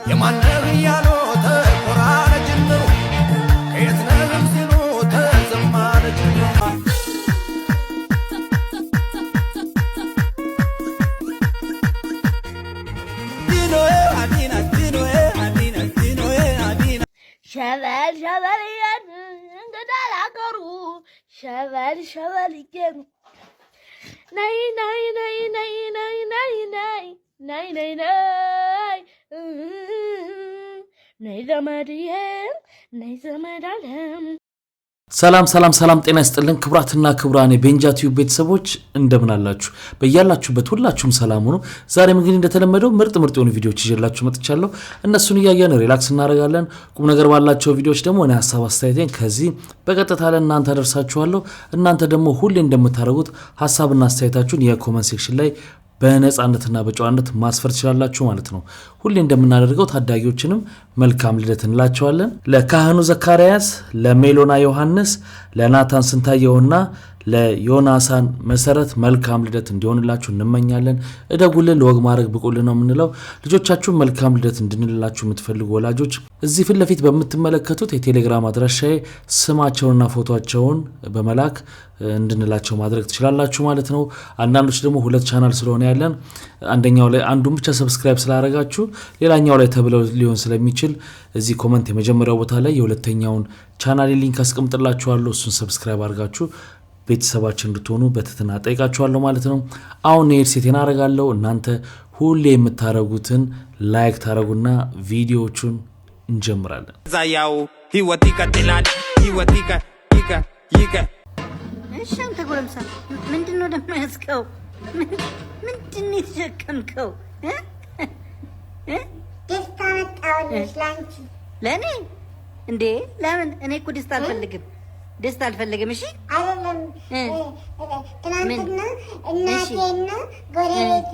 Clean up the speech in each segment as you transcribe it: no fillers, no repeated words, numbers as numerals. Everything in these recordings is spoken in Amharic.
የማነህ ያሎ ተቆራረ ጅምሩ ከየት ነህም ሲሉ ተዘማረ ጅምሩ شبال شباليان انقدر عقرو شبال شباليان ناي ناي ناي ناي ناي ناي ناي ناي ناي ناي ناي زمريان ناي زمرالهم ሰላም ጤና ይስጥልን ክብራትና ክብራኔ ቤንጃ ቲዩብ ቤተሰቦች እንደምን አላችሁ በእያላችሁበት ሁላችሁም ሰላም ሁኑ ዛሬም እንግዲህ እንደተለመደው ምርጥ የሆኑ ቪዲዮዎች ይዤላችሁ መጥቻለሁ እነሱን ያያየን ሪላክስ እናደርጋለን ቁም ነገር ባላቸው ቪዲዮዎች ደግሞ እኔ ሐሳብ አስተያየቴን ከዚህ በቀጥታ ለእናንተ አደርሳችኋለሁ እናንተ ደግሞ ሁሌ እንደምታደርጉት ሐሳብና አስተያየታችሁን የኮሜንት ሴክሽን ላይ በነጻነትና በጨዋነት ማስፈር ትችላላችሁ ማለት ነው ሁሌ እንደምናደርገው ታዳጊዎችንም መልካም ልደት እንላቸዋለን ለካህኑ ዘካርያስ ለሜሎና ዮሐንስ ለናታን ስንታየውና ለዮናሳን መሰረት መልካም ልደት እንዲሆንላችሁ እንመኛለን እደጉልን ለወግ ማድረግ ብቁልን ነው የምንለው ልጆቻችሁን መልካም ልደት እንድንላችሁ የምትፈልጉ ወላጆች እዚህ ፊት ለፊት በምትመለከቱት የቴሌግራም አድራሻዬ ስማቸውንና ፎቶአቸውን በመላክ እንድንላቸው ማድረግ ትችላላችሁ ማለት ነው አንዳንዶች ደግሞ ሁለት ቻናል ስለሆነ ያለን አንደኛው ላይ አንዱን ብቻ ሰብስክራይብ ስላደረጋችሁ ሌላኛው ላይ ተብለው ሊሆን ስለሚችል እዚህ ኮሜንት የመጀመሪያው ቦታ ላይ የሁለተኛውን ቻናል ሊንክ አስቀምጥላችኋለሁ እሱን ሰብስክራይብ አድርጋችሁ ቤተሰባችን እንድትሆኑ በትህትና ጠይቃችኋለሁ ማለት ነው አሁን ሴቴና አረጋለሁ እናንተ ሁሌ የምታረጉትን ላይክ ታረጉና ቪዲዮዎቹን እንጀምራለን ዛያው ህይወቲካ ተላል ህይወቲካ ይካ እሺ አንተ ጎረምሳ ምንድነው ደሞ ያስከው ምንድነው የተሸከምከው ደስታ መጣውልሽ ላንቺ ለኔ እንዴ ለምን እኔ እኮ ደስታ አልፈልግም እሺ አይደለም ትናንትና እናቴና ጎረቤት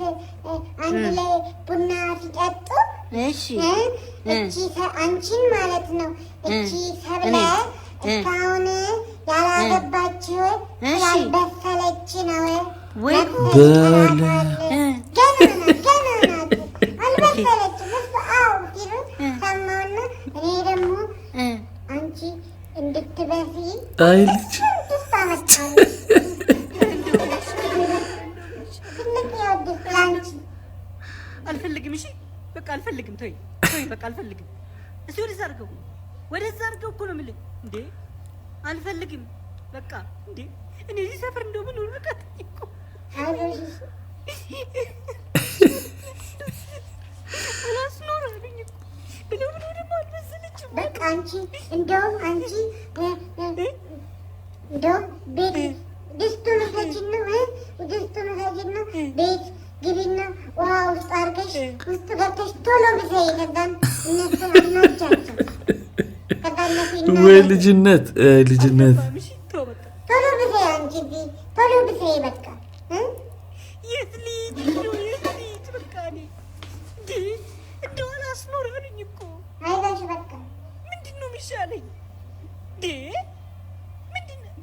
አንድ ላይ ቡና ሲጠጡ እሺ እቺ አንቺን ማለት ነው እቺ ሰብለ እስካሁን ያላገባችው ያልበሰለች ነው ወይ በለ ገና አልበሰለች አው ሲሉ ሰማውና እኔ ደግሞ አንቺ እንድትበሲ አይልች አልፈልግም እሺ በቃ አልፈልግም ተይ በቃ አልፈልግም እሱ ወደዛ አድርገው እኮ ነው የምልህ እንዴ አልፈልግም በቃ እንዴ እኔ እዚህ ሰፈር እንደምን ነው በቃ እኮ በቃ አንቺ እንደውም ቤት ድስቱን ፈጅና ቤት ግቢና ውሃ ውስጥ አድርገሽ ውስጥ ገብተሽ ቶሎ ብሰይ ከዛን እነሱን አናውቻቸው ወይ ልጅነት ቶሎ ብሰይ አንቺ ቶሎ ብሰይ በቃ የት ልጅ በቃ እኔ እንደው አላስኖረኝ እኮ አይዞሽ በቃ ምንድነው የሚሻለኝ ምንድነው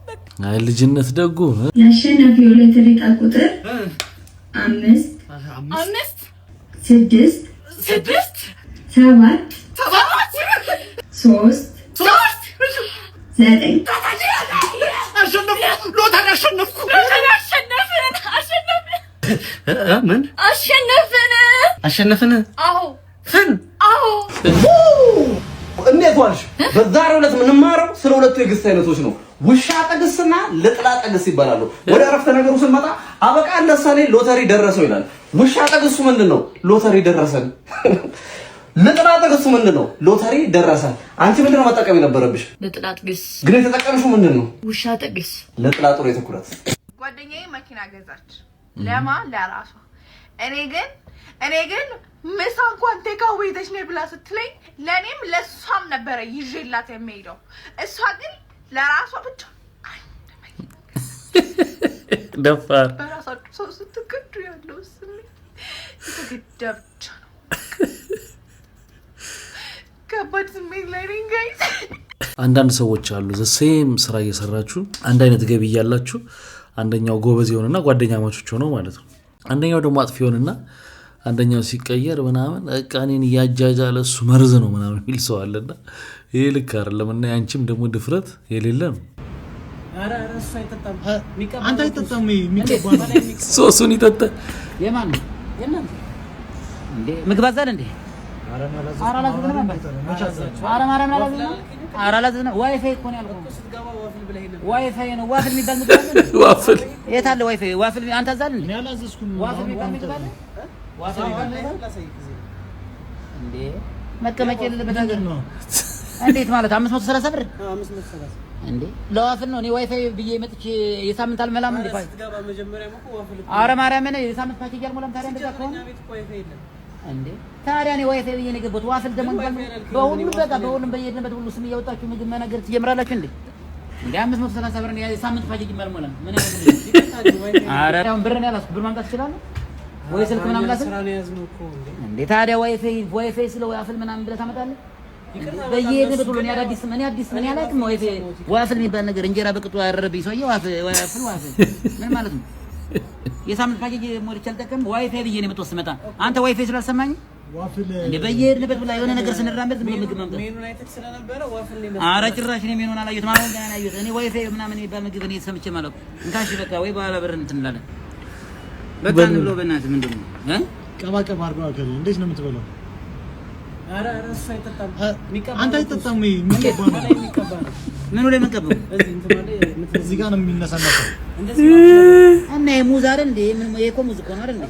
በቃ አይ ልጅነት ደጉ ያሸነፈው ሎተሪ ዕጣ ቁጥር 5 6 7 3 9 ምን አሸነፍን አዎ እንዴት ዋልሽ በዛሬው ዕለት የምንማረው ስለ ሁለቱ የግስ አይነቶች ነው ውሻ ጠግስና ለጥላ ጠግስ ይባላሉ ወደ አረፍተ ነገሩ ስንመጣ አበቃ እንደሳኔ ሎተሪ ደረሰው ይላል ውሻ ጠግሱ ምንድነው ሎተሪ ደረሰን ለጥላ ጠግሱ ምንድነው ሎተሪ ደረሰን አንቺ ምንድነው መጠቀም የነበረብሽ ለጥላ ጠግስ ግን የተጠቀምሽው ምንድነው ውሻ ጠግስ ለጥላ ጥሩ የትኩረት ጓደኛዬ መኪና ገዛች ለራሷ እኔ ግን ምሳ እንኳን ቴካው ቤተሽ ነው ብላ ስትለኝ ለኔም ለሷም ነበር ይዤላት የሚሄደው እሷ ግን ለራሷ ብቻ ደፋር በራሳችሁ ሰው ስትከዱ ያለው ስሜት የተገደብቻ ነው ከባድ ስሜት ላይ ነኝ ጋይስ አንዳንድ ሰዎች አሉ ዘሴም ስራ እየሰራችሁ አንድ አይነት ገቢ ያላችሁ አንደኛው ጎበዝ ይሆንና ጓደኛ ማቾች ሆነው ማለት ነው አንደኛው ደግሞ አጥፊ ይሆንና አንደኛው ሲቀየር ምናምን በቃ እኔን እያጃጃለ እሱ መርዝ ነው ምናምን የሚል ሰው አለና ይሄ ልክ አይደለም። እና ያንቺም ደግሞ ድፍረት የሌለ ነው። አንተ አይጠጣም የሚቀባ ነው ሶሱን ይጠጣ የማን ነው የማን እንዴ ምግብ አዛል እንዴ አራላዝና ዋይፋይ እኮ ነው ያልኩህ። ዋይፋይ ነው ዋፍል የሚባል ምግብ አለ። ዋፍል የት አለ ዋይፋይ? ዋፍል አንተ አዛል እንዴ? እኔ አላዘዝኩም። ዋፍል የሚባል ምግብ አለ። ዋፍል እንዴ መቀመጫ የሌለበት ነገር ነው። እንዴት ማለት 530 ብር? 530 እንዴ ለዋፍል ነው። እኔ ዋይፋይ ብዬ መጥቼ የሳምንት አልመላም እንዴ? ስትገባ መጀመሪያ እኮ ዋፍል ኧረ ማርያም ነኝ የሳምንት ፓኬጅ አልሞላም። ታዲያ እንደዛ ከሆነ እንዴ ታዲያ እኔ ዋይፋይ ብዬ ነው የገባሁት። ዋፍል ደግሞ በሁሉም በቃ በሁሉም በየሄድንበት ሁሉ ስም እያወጣችሁ ምግብ መናገር ትጀምራላችሁ እንዴ? እንዴ 530 ብር ነው የሳምንት ፓኬጅ አልሞላም። ምን አይነት ኧረ ያው ብር ነው ያላስኩ። ብር ማምጣት ትችላለህ ወይ ስልክ ምናምን ላስክ እንዴ? ታዲያ ዋይፋይ ስለ ዋፍል ምናምን ብለህ ታመጣለህ? በየሄድንበት ሁሉ እኔ አዲስ ምን ያላቅም ዋፍል የሚባል ነገር እንጀራ በቅጡ ያረረብኝ ሰውዬ ዋፍል ምን ማለት ነው? የሳምንት ፓኬጅ ሞልቼ አልጠቀምም። ዋይፋይ ብዬ ነው የመጣሁት ስመጣ። አንተ ዋይፋይ ስላልሰማኝ ዋፍል እንዴ በየሄድንበት ብላ የሆነ ነገር ስንራመድ ዝም ብሎ ምግብ ማምጣት። ሜኑን አይተህ ስለነበረ ዋፍል ነው። ኧረ ጭራሽ እኔ ሜኑን አላየሁትም። አሁን ገና ነው ያየሁት። እኔ ዋይፋይ ምናምን የሚባል ምግብ እኔ ሰምቼ ማለት ነው። እንካሽ በቃ ወይ በኋላ ብር እንትን እንላለን። በቃ እንብሎ በእናትህ ምንድን ነው ቀባቀባ አድርገው አከለ እንዴት ነው የምትበላው? ኧረ እሱ አይጠጣም። አንተ አይጠጣም የሚቀባ ነው። ምኑ ላይ የምንቀባው? እዚህ ጋር ነው የሚነሳነው እና የሙዝ አይደል እንዴ? ምን የኮ ሙዝ እኮ ነው አይደል እንዴ?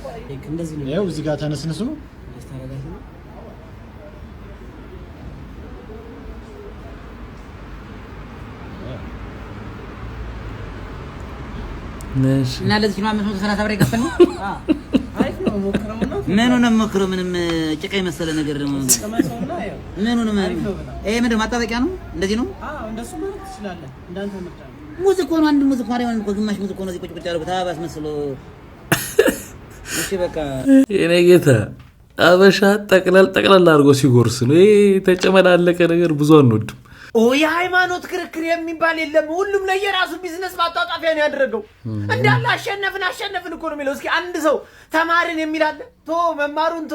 እንደዚህ ነው። ያው እዚህ ጋር ተነስነሱ ነው። እና ለዚህ ነው 530 ብር የከፈልነው። አሪፍ ነው ሞክረውና ምኑን ሞክረው ምንም ጭቃ የመሰለ ነገር ነው። ምኑን ይሄ ምንድን ማጣበቂያ ነው? እንደዚህ ነው። እንደሱ ማለት ትችላለህ። እንዳንተ ምርጫ ነው። ሙዝ እኮ ነው። አንድ ሙዝ እኮ አይሆንም እኮ ግማሽ ሙዝ እኮ ነው። እዚህ ቁጭ ቁጭ ያደረጉት አባስ መስሎ። እሺ በቃ የኔ ጌታ አበሻ ጠቅላላ አድርጎ ሲጎርስ ነው። ይሄ ተጨመላለቀ ነገር ብዙ አንወድም። የሃይማኖት ክርክር የሚባል የለም። ሁሉም ለየራሱ ቢዝነስ ማጣጣፊያ ነው ያደረገው። እንዳለ አሸነፍን እኮ ነው የሚለው። እስኪ አንድ ሰው ተማርን የሚል አለ? መማሩን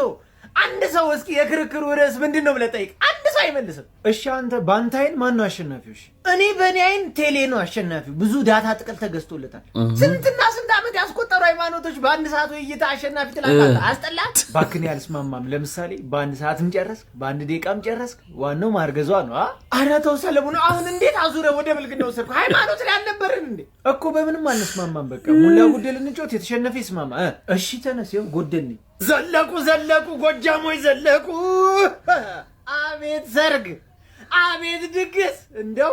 አንድ ሰው እስኪ የክርክሩ ርዕስ ምንድን ነው ብለህ ጠይቅ። አንድ ሰው አይመልስም። እሺ አንተ በአንተ አይን ማን ነው አሸናፊው? እሺ እኔ በእኔ አይን ቴሌ ነው አሸናፊው። ብዙ ዳታ ጥቅል ተገዝቶለታል። ስንትና ስንት ዓመት ያስቆጠሩ ሃይማኖቶች በአንድ ሰዓት ውይይት አሸናፊ ትላለህ። አስጠላህ። ባክን ያልስማማም። ለምሳሌ በአንድ ሰዓትም ጨረስክ፣ በአንድ ደቂቃም ጨረስክ። ዋናው ማርገዟ ነው። ኧረ ተው ሰለሞን፣ አሁን እንዴት አዙረህ ወደ ብልግና ወሰድኩ? ሃይማኖት ላይ አልነበርን እንዴ? እኮ በምንም አንስማማም። በቃ ሙላ ጉደል እንጮት፣ የተሸነፈ ይስማማ። እሺ ተነስ። ይኸው ጎደልኝ። ዘለቁ ጎጃሞች ዘለቁ። አቤት ሰርግ፣ አቤት ድግስ። እንደው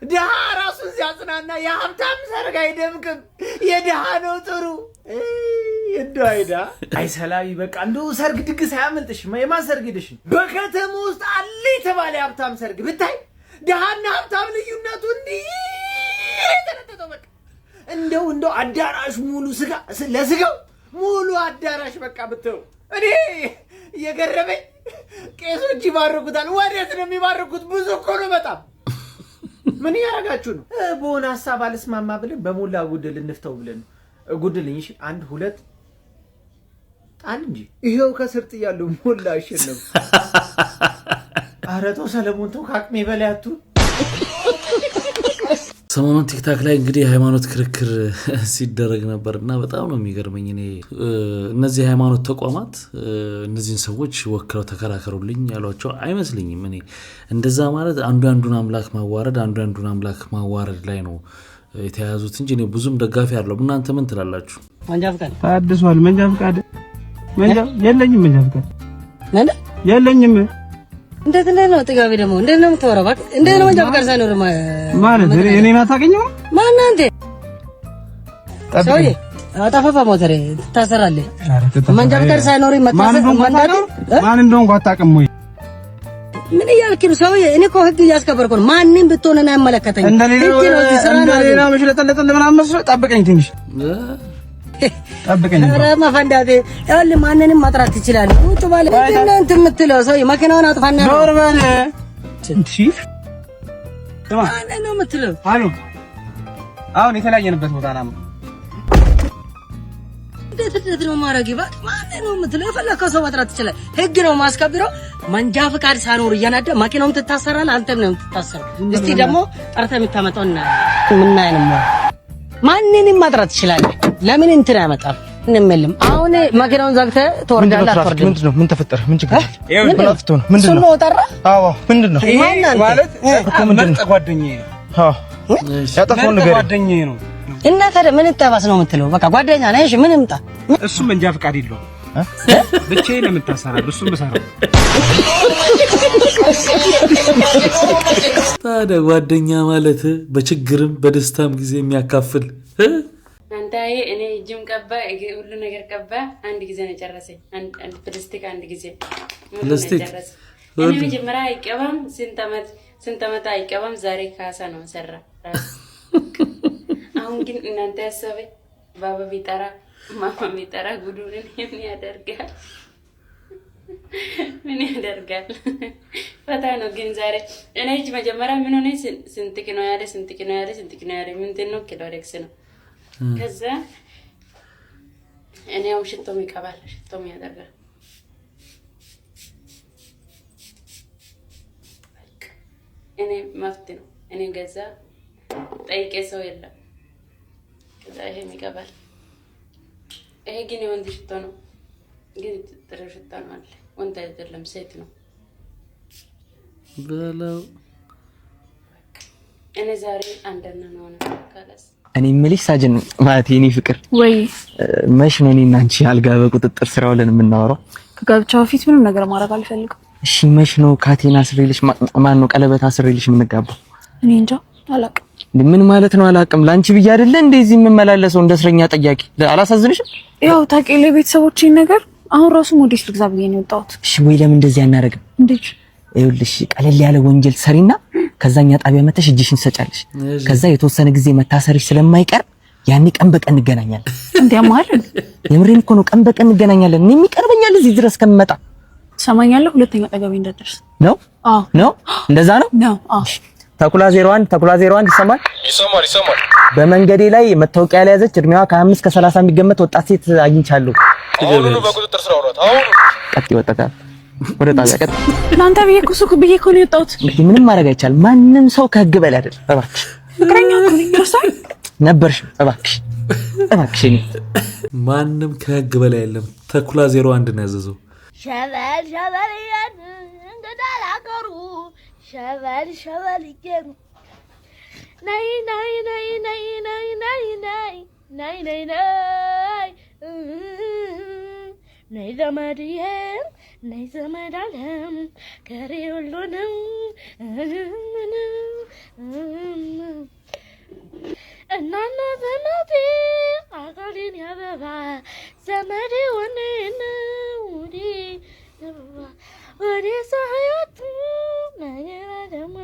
ድሃ ራሱን ሲያጽናና የሀብታም ሰርግ አይደምቅም። የድሃ ነው ጥሩ። እንደው አይዳ አይሰላቢ። በቃ እንደው ሰርግ ድግስ አያመልጥሽም። የማን ሰርግ ሄደሽ? በከተማ ውስጥ አለ የተባለ የሀብታም ሰርግ ብታይ ድሃና ሀብታም ልዩነቱ እንዲህ የተነጠጠው። በቃ እንደው አዳራሽ ሙሉ ስጋ ለስጋው ሙሉ አዳራሽ በቃ ብትው። እኔ የገረመኝ ቄሶች ይባርኩታል። ወዴት ነው የሚባርኩት? ብዙ እኮ ነው በጣም። ምን እያደረጋችሁ ነው? በሆነ ሀሳብ አልስማማ ብለን በሞላ ጉድል እንፍተው ብለን ጉድልኝ። እሺ 1 2 ጣል እንጂ ይሄው ከስር ጥያለሁ። ሞላ አሸነፍ። ኧረ ተው ሰለሞን ተው፣ ከአቅሜ በላይ አትሁን። ሰሞኑን ቲክታክ ላይ እንግዲህ የሃይማኖት ክርክር ሲደረግ ነበር እና በጣም ነው የሚገርመኝ። እኔ እነዚህ የሃይማኖት ተቋማት እነዚህን ሰዎች ወክለው ተከራከሩልኝ ያሏቸው አይመስልኝም። እኔ እንደዛ ማለት አንዱን አምላክ ማዋረድ ላይ ነው የተያዙት እንጂ እኔ ብዙም ደጋፊ አይደለም። እናንተ ምን ትላላችሁ? መንጃ ፈቃድ ታድሷል። መንጃ ፈቃድ የለኝም። መንጃ ፈቃድ የለኝም። እንዴት ነው ጥጋቢ ደግሞ እንዴት ነው የምታወራው? እባክህ እንዴት ነው መንጃ ፈቃድ ሳይኖር ማለት እኔን አታውቅኝም? ማን አንተ ሰውዬ? አጣፋፋ ሞተር ታሰራለህ። መንጃ ፈቃድ ሳይኖር ማን እንደሆንኩ አታውቅም ወይ? ምን እያልክ ነው ሰውዬ? እኔ እኮ ህግ እያስከበርኩ ነው። ማንም ብትሆን እኔ አይመለከተኝም። እንደሌላ መሽለጠለጥ ምናምን መስሎ ጠብቀኝ፣ ትንሽ ጠብቀኝ። ኧረ መፈንዳቴ ይኸውልህ፣ ማንንም ማጥራት ትችላለህ። ውጡ ባለ እናንተ የምትለው ሰውዬ መኪናውን አጥፋና ኖር በል። እሺ ማን ነው የምትለው? አሁን የተለያየንበት ቦታ ነው። እንዴት ነው ማረግ? ይባክ ማን ነው የምትለው? የፈለከው ሰው መጥራት ትችላለህ። ህግ ነው ማስከብረው። መንጃ ፈቃድ ሳኖር እያናደ ማኪናውም ትታሰራለህ፣ አንተም ነው የምትታሰረው። እስቲ ደግሞ ጠርተህ የምታመጣውና ምን አይነት ማንንም ማጥራት ትችላለህ። ለምን እንትን ያመጣል? እንመልም አሁን ማኪናውን ዘግተህ ትወርዳለህ። አትወርድም? ምንድነው? ምን ተፈጠረ? ምን ችግር አለ? ምንድነው? ምንድነው? ጠራ? አዎ ምንድነው? ማለት ምርጥ ጓደኛዬ ነው። አዎ ያጠፋው ነገር ጓደኛዬ ነው። እና ታዲያ ምን ተባስ ነው የምትለው? በቃ ጓደኛ ነህ። እሺ ምን ይምጣ? እሱም መንጃ ፈቃድ የለውም። ብቻዬን ነው የምታሰራው። እሱም በሰራው ታዲያ ጓደኛ ማለት በችግርም በደስታም ጊዜ የሚያካፍል አንታዬ እኔ እጅም ቀባ ሁሉ ነገር ቀባ። አንድ ጊዜ ነው ጨረሰኝ። አንድ ፕላስቲክ አንድ ጊዜ ፕላስቲክ እኔ መጀመሪያ አይቀባም። ስንት ዓመት አይቀባም። ዛሬ ካሳ ነው ሰራ። አሁን ግን እናንተ ያሰበኝ ባባ ቢጠራ ማማ ቢጠራ ጉዱን ምን ያደርጋል? ምን ያደርጋል? ፈታ ነው። ግን ዛሬ እኔ እጅ መጀመሪያ ምን ሆነ? ስንት ኪሎ ያለ ምንድን ነው? ኪሎሬክስ ነው። ከዛ እኔ ያው ሽቶም ይቀባል፣ ሽቶም ያደርጋል። እኔ መፍት ነው። እኔ ገዛ ጠይቄ ሰው የለም። ከዛ ይሄም ይቀባል። ይሄ ግን የወንድ ሽቶ ነው፣ ግን ጥሩ ሽቶ ነው አለ። ወንድ አይደለም ሴት ነው በለው። እኔ ዛሬ አንደና ነው ካላስ እኔ የምልሽ ሳጅን ማለት የኔ ፍቅር ወይ መች ነው እኔና አንቺ አልጋ በቁጥጥር ስር ውለን የምናወራው? ከጋብቻ በፊት ምንም ነገር ማድረግ አልፈልግም። እሺ መች ነው ካቴና አስሬልሽ ማን ነው ቀለበት አስሬልሽ የምንጋባው? እኔ እንጃ አላውቅም። ምን ማለት ነው አላውቅም? ላንቺ ብዬ አይደለ እንደዚህ የምመላለሰው እንደ እስረኛ ጠያቂ። አላሳዝንሽም? ያው ታውቂልኝ ቤተሰቦቼን ነገር አሁን ራሱ ሞዴስ ልግዛ ብዬ ነው የወጣሁት። እሺ ወይ ለምን እንደዚህ አናረግም? እንዴት? ይኸውልሽ ቀለል ያለ ወንጀል ሰሪና ከዛኛ ጣቢያ መተሽ እጅሽን ትሰጫለሽ። ከዛ የተወሰነ ጊዜ መታሰርሽ ስለማይቀር ያኔ ቀን በቀን እንገናኛለን። እንዴማል? የምሬን እኮ ነው። ቀን በቀን እንገናኛለን። እኔ የሚቀርበኛል እዚህ ድረስ ከመጣ ሰማኛለሁ። ሁለተኛ ጠገቤ እንዳትደርስ ነው? አዎ ነው። እንደዛ ነው? ነው። አዎ ተኩላ 01 ይሰማል? ይሰማል። በመንገዴ ላይ መታወቂያ ያለያዘች እድሜዋ ከ25 እስከ 30 የሚገመት ወጣት ሴት አግኝቻለሁ። አሁን ነው በቁጥጥር ስር አውራት። አሁን ቀጥ ይወጣታል ወደ ጣቢያ ቀጥ። እናንተ ብዬ እኮ ሱቅ ብዬ እኮ ነው የወጣሁት። ምንም ማድረግ አይቻልም። ማንም ሰው ከህግ በላይ አይደለም። እባክሽ ፍቅረኛ ነው ነበርሽ። እባክሽ እኔ ማንም ከህግ በላይ የለም። ተኩላ 01 ነው ያዘዘው። ሸበል ያን እንደዳላቀሩ ሸበል ይገኑ ናይ ናይ ዘመድዬ ናይ ዘመድ አለም ከሬ ሁሉ ነው እናና ዘመዴ አካሌን ያበባ ዘመዴ ወኔ ነው ወዴ ሳያት ነገረደም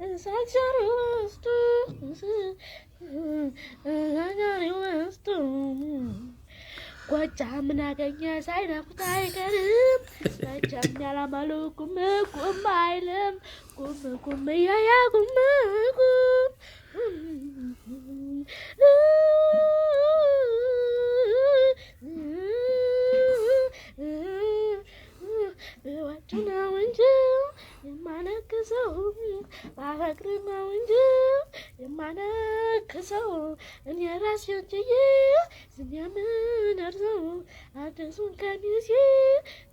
እሳቸሩ ውስጡ ጎጃም ምን አገኘ ሳይነኩት አይቀርም። ጎጃም ያላማሉ ቁም አይልም። ቁም ያያ ቁም ወጡ ነው እንጂ የማነክሰው ባፈቅር ነው እንጂ የማነክሰው እኔ ራሴ ችዬ ስለምንደርሰው አዲሱን ቀሚሴ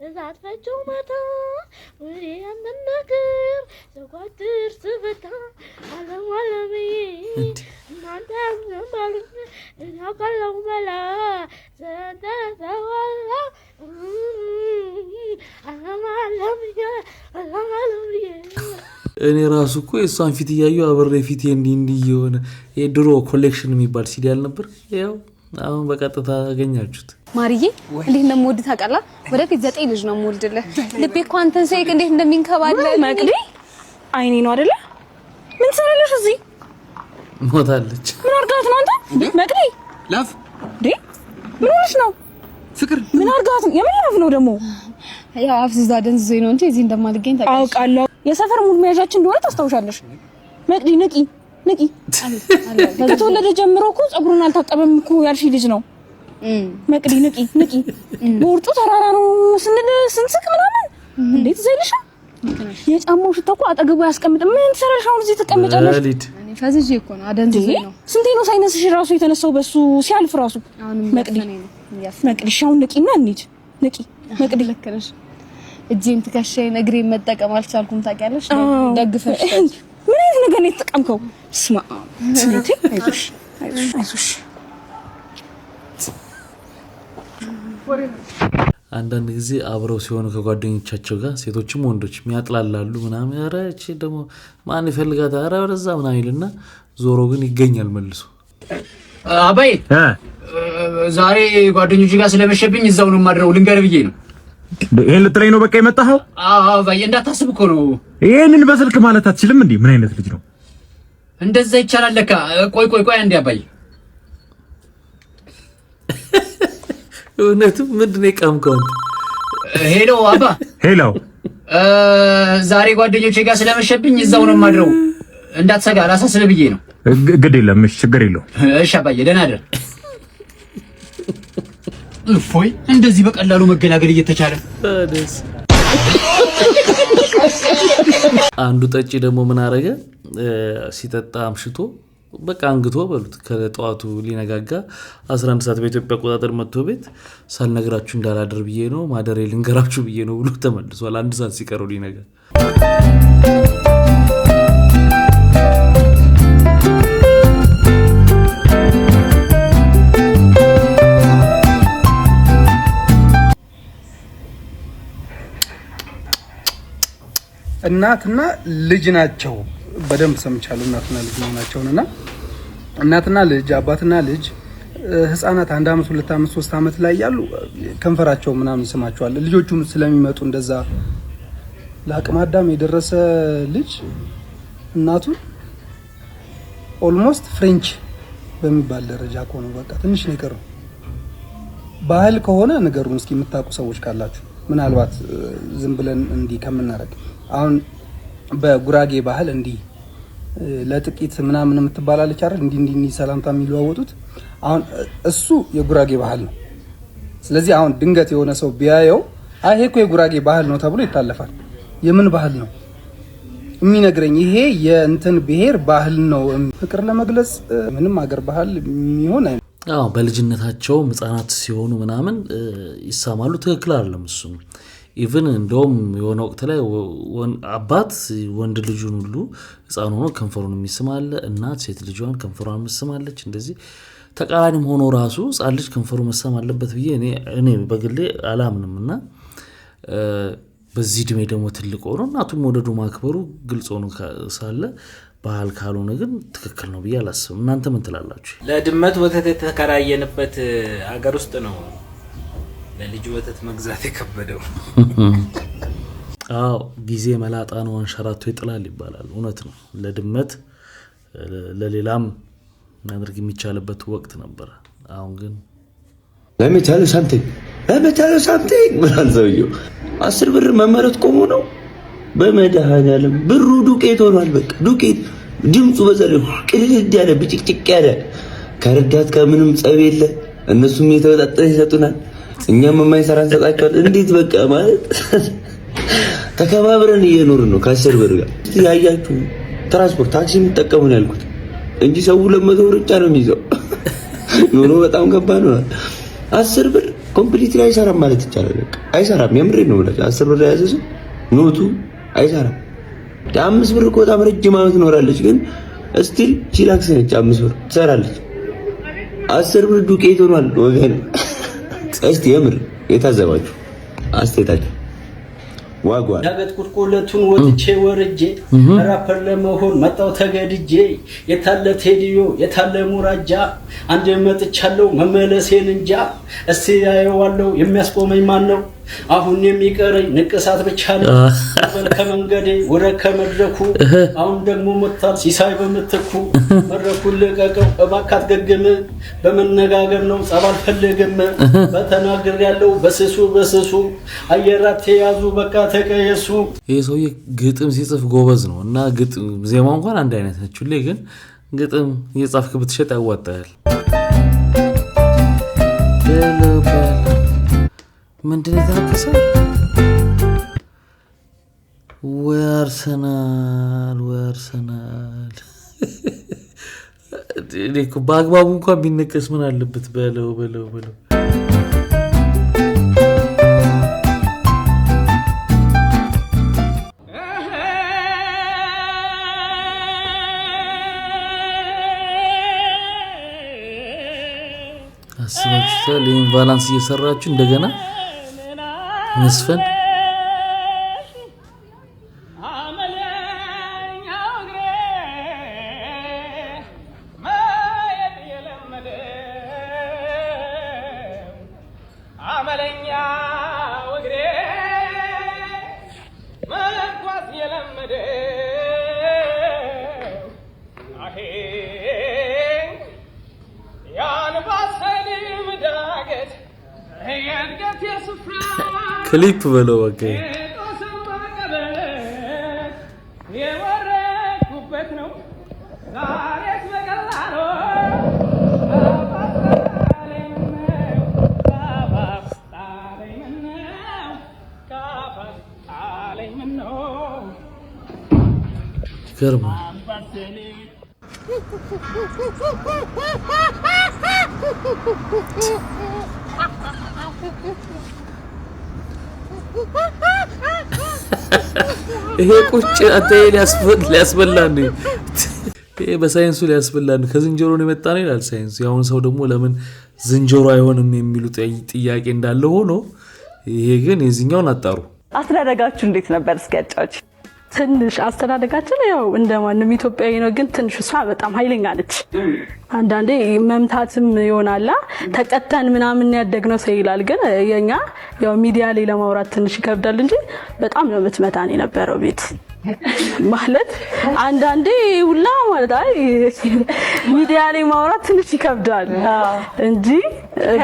እዛት ፈጨው ማታ ወሬ ያንተናገር ዘጓትር ስፈታ አለምዬ እናንተ ያዘማሉኝ እናውቃለው መላ ዘንተተዋላ አለምዬ እኔ ራሱ እኮ የእሷን ፊት እያየሁ አብሬ ፊቴ እንዲህ የሆነ የድሮ ኮሌክሽን የሚባል ሲዲ አልነበር? ያው አሁን በቀጥታ አገኛችሁት። ማርዬ እንዴት ነው የምወድህ ታውቃለህ? ወደፊት 9 ልጅ ነው የምወልድልህ። ልቤ እኮ አንተን ሳይክ እንዴት እንደሚንከባለል መቅዲ አይኔ ነው አይደለ? ምን ትሰራለሽ እዚህ? ሞታለች። ምን አርጋት ነው አንተ? መቅዲ ላፍ እንዴ ምን ሆነሽ ነው? ፍቅር ምን አርጋት ነው? የምን ላፍ ነው ደግሞ? ያው አፍዝዛ ደንዝዞኝ ነው እንጂ እዚህ እንደማልገኝ ታውቃለሽ። አውቃለሁ። የሰፈር ሙድ መያዣችን እንደሆነ ታስታውሻለሽ። መቅዲ ንቂ። ከተወለደ ጀምሮ እኮ ፀጉሩን አልታጠበም እኮ ያልሽ ልጅ ነው። መቅዲ ንቂ ቦርጩ ተራራ ነው ስንል ስንስቅ ምናምን እንዴት ዘይልሽ የጫማው ሽታ እኮ አጠገቡ ያስቀምጥ ምን ትሰራሽ አሁን እዚህ ተቀመጫለሽ እኔ ፈዝዤ እኮ ነው አደንዝዤ ነው ስንቴ ነው ሳይነስሽ ራሱ የተነሳው በሱ ሲያልፍ ራሱ መቅዲ ሻውን ንቂና እንሂድ ንቂ መቅዲ ለከለሽ እጄን ትከሻዬን እግሬን መጠቀም አልቻልኩም ታውቂያለሽ ደግፈሽ ምን አይነት ነገር ነው የተጠቀምከው ስማ አይዞሽ አንዳንድ ጊዜ አብረው ሲሆኑ ከጓደኞቻቸው ጋር ሴቶችም ወንዶች የሚያጥላላሉ ምናምን ኧረ እቺ ደግሞ ማን ይፈልጋታ ኧረ ወደዛ ምናምን ይልና ዞሮ ግን ይገኛል መልሶ አባይ ዛሬ ጓደኞች ጋር ስለመሸብኝ እዛው ነው ማድረው ልንገር ብዬ ነው ይሄን ልትለኝ ነው በቃ የመጣኸው አዎ አባይ እንዳታስብ እኮ ነው ይሄንን በስልክ ማለት አትችልም እንዴ ምን አይነት ልጅ ነው እንደዛ ይቻላል ለካ ቆይ አንዴ አባይ እውነትም ምንድነው ቀምከው ሄሎ አባ ሄሎ ዛሬ ጓደኞቼ ጋር ስለመሸብኝ እዛው ነው ማድረው እንዳትሰጋ አላሳስብ ብዬ ነው ግድ የለም እሺ ችግር የለው እሺ አባዬ ደህና አይደል እፎይ እንደዚህ በቀላሉ መገላገል እየተቻለ ደስ አንዱ ጠጪ ደግሞ ምን አረገ ሲጠጣ አምሽቶ በቃ አንግቶ በሉት ከጠዋቱ ሊነጋጋ 11 ሰዓት በኢትዮጵያ አቆጣጠር መጥቶ ቤት ሳልነግራችሁ እንዳላደር ብዬ ነው ማደሬ ልንገራችሁ ብዬ ነው ብሎ ተመልሷል 1 ሰዓት ሲቀረው ሊነጋ እናትና ልጅ ናቸው በደንብ ሰምቻለሁ እናትና ልጅ ናቸውና እናትና ልጅ አባትና ልጅ ህፃናት 1 አመት 2 አመት 3 አመት ላይ ያሉ ከንፈራቸው ምናምን ይስማቸዋል ልጆቹም ስለሚመጡ እንደዛ ለአቅመ አዳም የደረሰ ልጅ እናቱ ኦልሞስት ፍሬንች በሚባል ደረጃ ቆኖ በቃ ትንሽ ነገር ነው ባህል ከሆነ ነገሩን እስኪ የምታውቁ ሰዎች ካላችሁ ምናልባት ዝም ብለን እንዲ ከመናረግ አሁን በጉራጌ ባህል እንዲ ለጥቂት ምናምን የምትባላለች አይደል እንዲ ሰላምታ የሚለዋወጡት አሁን እሱ የጉራጌ ባህል ነው ስለዚህ አሁን ድንገት የሆነ ሰው ቢያየው አይ ይሄ እኮ የጉራጌ ባህል ነው ተብሎ ይታለፋል የምን ባህል ነው የሚነግረኝ ይሄ የእንትን ብሄር ባህል ነው ፍቅር ለመግለጽ ምንም አገር ባህል የሚሆን አይ አዎ በልጅነታቸው ህፃናት ሲሆኑ ምናምን ይሳማሉ ትክክል አይደለም እሱ ኢቭን እንደውም የሆነ ወቅት ላይ አባት ወንድ ልጁን ሁሉ ህፃን ሆኖ ከንፈሩን የሚስማል እናት ሴት ልጇን ከንፈሯን መስማለች እንደዚህ ተቃራኒም ሆኖ ራሱ ህፃን ልጅ ከንፈሩ መሳም አለበት ብዬ እኔ በግሌ አላምንምና በዚህ ድሜ ደግሞ ትልቅ ሆኖ እናቱም ወደዱ ማክበሩ ግልጽ ሆኖ ሳለ ባህል ካልሆነ ግን ትክክል ነው ብዬ አላስብም እናንተ ምን ትላላችሁ ለድመት ወተት የተከራየንበት አገር ውስጥ ነው ለልጅ ወተት መግዛት የከበደው አዎ ጊዜ መላጣ ነው አንሸራቶ ይጥላል ይባላል እውነት ነው ለድመት ለሌላም ማድረግ የሚቻልበት ወቅት ነበር አሁን ግን ለምታለ ሳምቲንግ ምናን ዘውዩ 10 ብር መመረት ቆሞ ነው በመድኃኒዓለም ብሩ ዱቄት ሆኗል በቃ ዱቄት ድምፁ በዘለው ቅልል ያለ ብጭቅጭቅ ያለ ከረዳት ከምንም ጸብ የለ እነሱም የተወጣጠረ ይሰጡናል እኛም የማይሰራን ሰጣቸዋል እንዴት በቃ ማለት ተከባብረን እየኖርን ነው ከ10 ብር ጋር ያያችሁ ትራንስፖርት ታክሲ የምትጠቀሙ ነው ያልኩት እንጂ ሰው 200 ብር ብቻ ነው የሚይዘው ኑሮ በጣም ከባድ ነው 10 ብር ኮምፕሊትሊ አይሰራም ማለት ይቻላል በቃ አይሰራም የምሬ ነው ብለህ 10 ብር ያዘዙ ኖቱ አይሰራም 5 ብር እኮ በጣም ረጅም ዓመት ኖራለች ግን ስቲል ቺላክስ ነች 5 ብር ትሰራለች 10 ብር ዱቄት ሆኗል ወገን እስቲ የምር የታዘባችሁ አስተያየታችሁ ዋጓል ዳገት ቁልቁለቱን ወጥቼ ወርጄ ራፐር ለመሆን መጣው ተገድጄ የታለ ቴዲዮ የታለ ሙራጃ አንድ መጥቻለሁ መመለሴን እንጃ እስቲ ያየዋለሁ የሚያስቆመኝ ማን ነው አሁን የሚቀረኝ ንቅሳት ብቻ ነው ከመንገዴ ወረ ከመድረኩ አሁን ደግሞ መጣል ሲሳይ በመተኩ መድረኩን ለቀቀው እባካት ገገመ በመነጋገር ነው ጸባል ፈልገም በተናገር ያለው በስሱ አየራት ያዙ በቃ ተቀየሱ ይሄ ሰውዬ ግጥም ሲጽፍ ጎበዝ ነው እና ግጥም ዜማው እንኳን አንድ አይነት ነች ሁሌ ግን ግጥም እየጻፍክ ብትሸጥ ያዋጣል ምንድን ነው የተነከሰው? ወይ አርሰናል በአግባቡ እንኳን ቢነቀስ ምን አለበት? በለው አስባችሁታል? ይህን ቫላንስ እየሰራችሁ እንደገና መስፈን ክሊፕ በለው በቃ ገርማ ይሄ ቁጭ አተይ ሊያስበላን ይሄ በሳይንሱ ሊያስበላን ከዝንጀሮ ነው የመጣ ነው ይላል ሳይንስ። ያውን ሰው ደግሞ ለምን ዝንጀሮ አይሆንም የሚሉ ጥያቄ እንዳለ ሆኖ ይሄ ግን የዚህኛውን አጣሩ። አስተዳደጋችሁ እንዴት ነበር? እስኪያጫውች ትንሽ አስተዳደጋችን ያው እንደማንም ኢትዮጵያዊ ነው፣ ግን ትንሽ እሷ በጣም ኃይለኛ ነች። አንዳንዴ መምታትም ይሆናል ተቀጣን ምናምን ያደግነው ሰው ይላል። ግን የኛ ያው ሚዲያ ላይ ለማውራት ትንሽ ይከብዳል እንጂ በጣም ነው የምትመታን የነበረው ቤት ማለት አንዳንዴ ሁላ ማለት አይ ሚዲያ ላይ ማውራት ትንሽ ይከብዳል እንጂ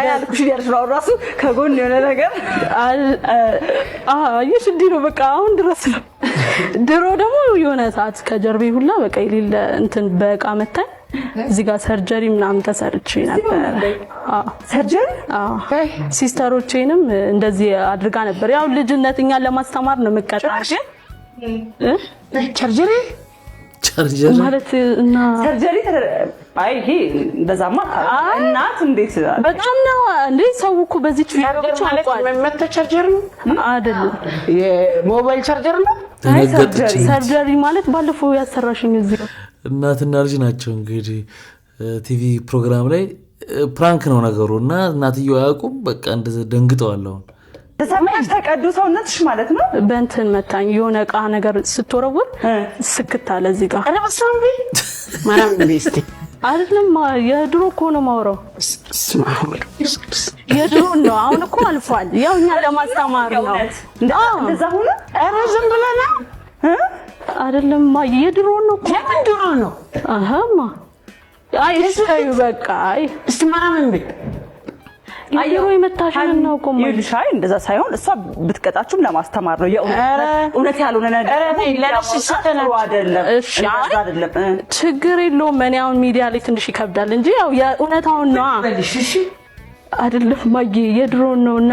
ያልኩሽ ያርሽራው ራሱ ከጎን የሆነ ነገር አየሽ እንዲህ ነው በቃ አሁን ድረስ ነው። ድሮ ደግሞ የሆነ ሰዓት ከጀርቤ ሁላ በቃ ይል እንትን በቃ መታኝ። እዚህ ጋር ሰርጀሪ ምናምን ተሰርቼ ነበር። ሰርጀሪ ሲስተሮቼንም እንደዚህ አድርጋ ነበር። ያው ልጅነት እኛን ለማስተማር ነው መቀጣሽ ሰርጀሪ ማለት እና ሰርጀሪ አይ ይሄ እንደዛማ እናት እንዴት በጣም ነው እንዴ ሰው እኮ በዚህ ችግሮች ማለት መመተ ሰርጀሪ አይደለም የሞባይል ሰርጀሪ ነው። ሰርጀሪ ማለት ባለፈው ያሰራሽኝ እዚህ እናትና ልጅ ናቸው እንግዲህ ቲቪ ፕሮግራም ላይ ፕራንክ ነው ነገሩና እናትየው አያውቁም። በቃ እንደዛ ደንግጠዋል። አሁን ተሰማሽ ተቀዱ ሰውነትሽ ማለት ነው። በእንትን መታኝ የሆነ ዕቃ ነገር ስትወረውር ስክታ ለዚህ ጋር እኔ በሰም ቢ ማራም ቢስቲ አይደለም የድሮ እኮ ነው ማውራው የድሮ ነው። አሁን እኮ አልፏል። ያው እኛ ለማስተማር ነው እንደዛ ሆነ። ኧረ ዝም ብለና አይደለም የድሮ ነው እኮ የድሮ ነው። አሃማ አይ እሺ በቃ አይ እስቲ ማራም ቢ አየሩ የመታሽን ነው ቆም ይልሻይ እንደዛ ሳይሆን እሷ ብትቀጣችሁም ለማስተማር ነው። የእውነት ያልሆነ ነገር ለነፍስ ሰተናው አይደለም። እሺ አይደለም ችግር የለውም። እኔ አሁን ሚዲያ ላይ ትንሽ ይከብዳል እንጂ ያው የእውነታውን ነው እሺ አይደለም ማጊ የድሮ ነው እና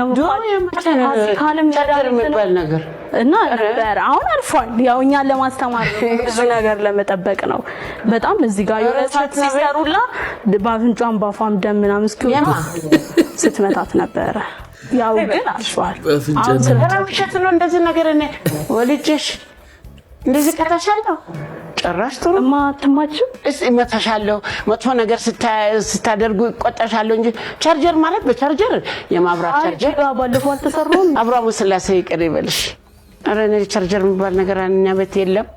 ካለም ነገር የሚባል ነገር እና ነበር አሁን አልፏል። ያው እኛን ለማስተማር ብዙ ነገር ለመጠበቅ ነው። በጣም እዚህ ጋር የረሳት ሲሰሩላ ባፍንጫም ባፋም ደም ምናምን እስኪወጣ ስትመታት ነበር። ያው ግን አልፏል። አሁን ስለራውሸት ነው እንደዚህ ነገር እኔ ወልጄሽ እንደዚህ ከተሻለው ጭራሽ ጥሩ ማትማችሁ እስቲ መተሻለው መጥፎ ነገር ስታደርጉ ቆጣሻለው እንጂ ቻርጀር ማለት በቻርጀር የማብራት ቻርጀር ባለፈው አልተሰራም። አብራሙ ስላሴ ይቅር ይበልሽ። አረ እኔ ቻርጀር የሚባል ነገር እኛ ቤት የለም።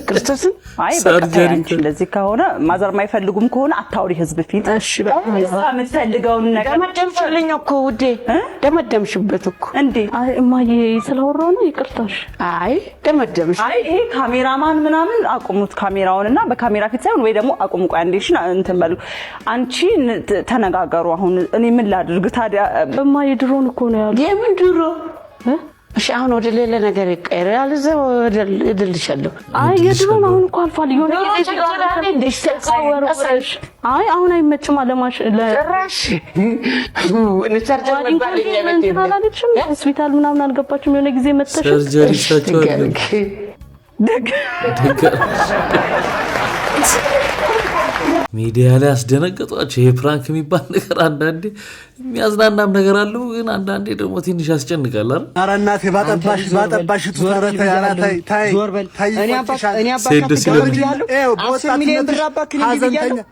ክርስቶስን አይ በቃ እንደዚህ ከሆነ ማዘር ማይፈልጉም ከሆነ አታውሪ ህዝብ ፊት። እሺ በቃ የምትፈልገውን ነገር ደመደምሽልኝ እኮ ውዴ ደመደምሽበት እኮ እንዴ። አይ እማዬ ስለወራው ነው ይቅርታሽ። አይ ደመደምሽ። አይ ይሄ ካሜራማን ምናምን አቁሙት ካሜራውንና በካሜራ ፊት ሳይሆን ወይ ደግሞ አቁሙ ቆይ አንዴሽ እንትን በሉ አንቺ ተነጋገሩ። አሁን እኔ ምን ላድርግ ታዲያ? እማዬ ድሮን እኮ ነው ያለው። የምን ድሮ እሺ አሁን ወደ ሌላ ነገር ይቀየራል። እዛው እድልሻለሁ። አይ የድሮን አሁን እኮ አልፏል። የሆነ ጊዜ ሲወራኔ እንደሽተካወሩ አይ አሁን አይመችም አለማሽ ለራሽ ሰርጀሪ ባለችም ሆስፒታል ምናምን አልገባችም። የሆነ ጊዜ መተሽ ሰርጀሪ ሳይቷል ሚዲያ ላይ አስደነገጧቸው። ይሄ ፕራንክ የሚባል ነገር አንዳንዴ የሚያዝናናም ነገር አለው፣ ግን አንዳንዴ ደግሞ ትንሽ ያስጨንቃል አይደል? ኧረ እናቴ ባጠባሽ ተረተ ያራታይ ታይ ዞር በል። እኔ አባካ ያለው 10 ሚሊዮን ብር አባክን እንዲያለው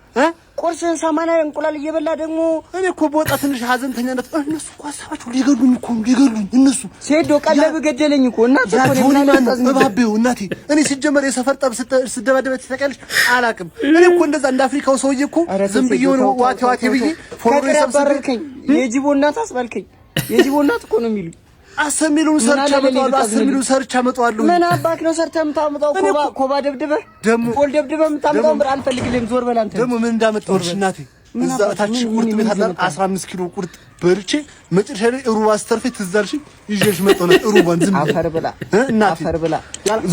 ቁርስን 80 እንቁላል እየበላ ደግሞ እኔ እኮ በወጣ ትንሽ ሀዘንተኛነት እነሱ እኮ ሀሳባቸው ሊገሉኝ እነሱ ሴዶ ቀለብ ገደለኝ እኮ እናት እኮ ነው ባባው እናቴ እኔ ሲጀመር የሰፈር ጠብ ስደባደበት ተቀልሽ አላቅም። እኔ እኮ እንደዛ እንደ አፍሪካው ሰውዬ እኮ ዝም ብዬ ነው ዋቴ ብዬ ፎሎ ሰብስበርከኝ የጂቦ እናት አስባልከኝ። የጂቦ እናት እኮ ነው የሚሉኝ 10 ሚሊዮን ሰርቻ መጣዋለሁ 10 ሚሊዮን ሰርቻ መጣዋለሁ። ምን አባክ ነው ሰርተ የምታመጣው? ኮባ ደብድበህ ደሞ ጎል ደብድበህ የምታመጣው ብር አልፈልግልህም። ዞር በል አንተ። ደሞ ምን እንዳመጣውሽ እናቴ እዛ ታች ቁርጥ ቤት አለ 15 ኪሎ ቁርጥ በልቼ መጨረሻ ላይ ሩባ አስተርፌ ትዛልሽ ይዤሽ መጣው ነው ሩባን ዝም አፈር ብላ እናቴ አፈር ብላ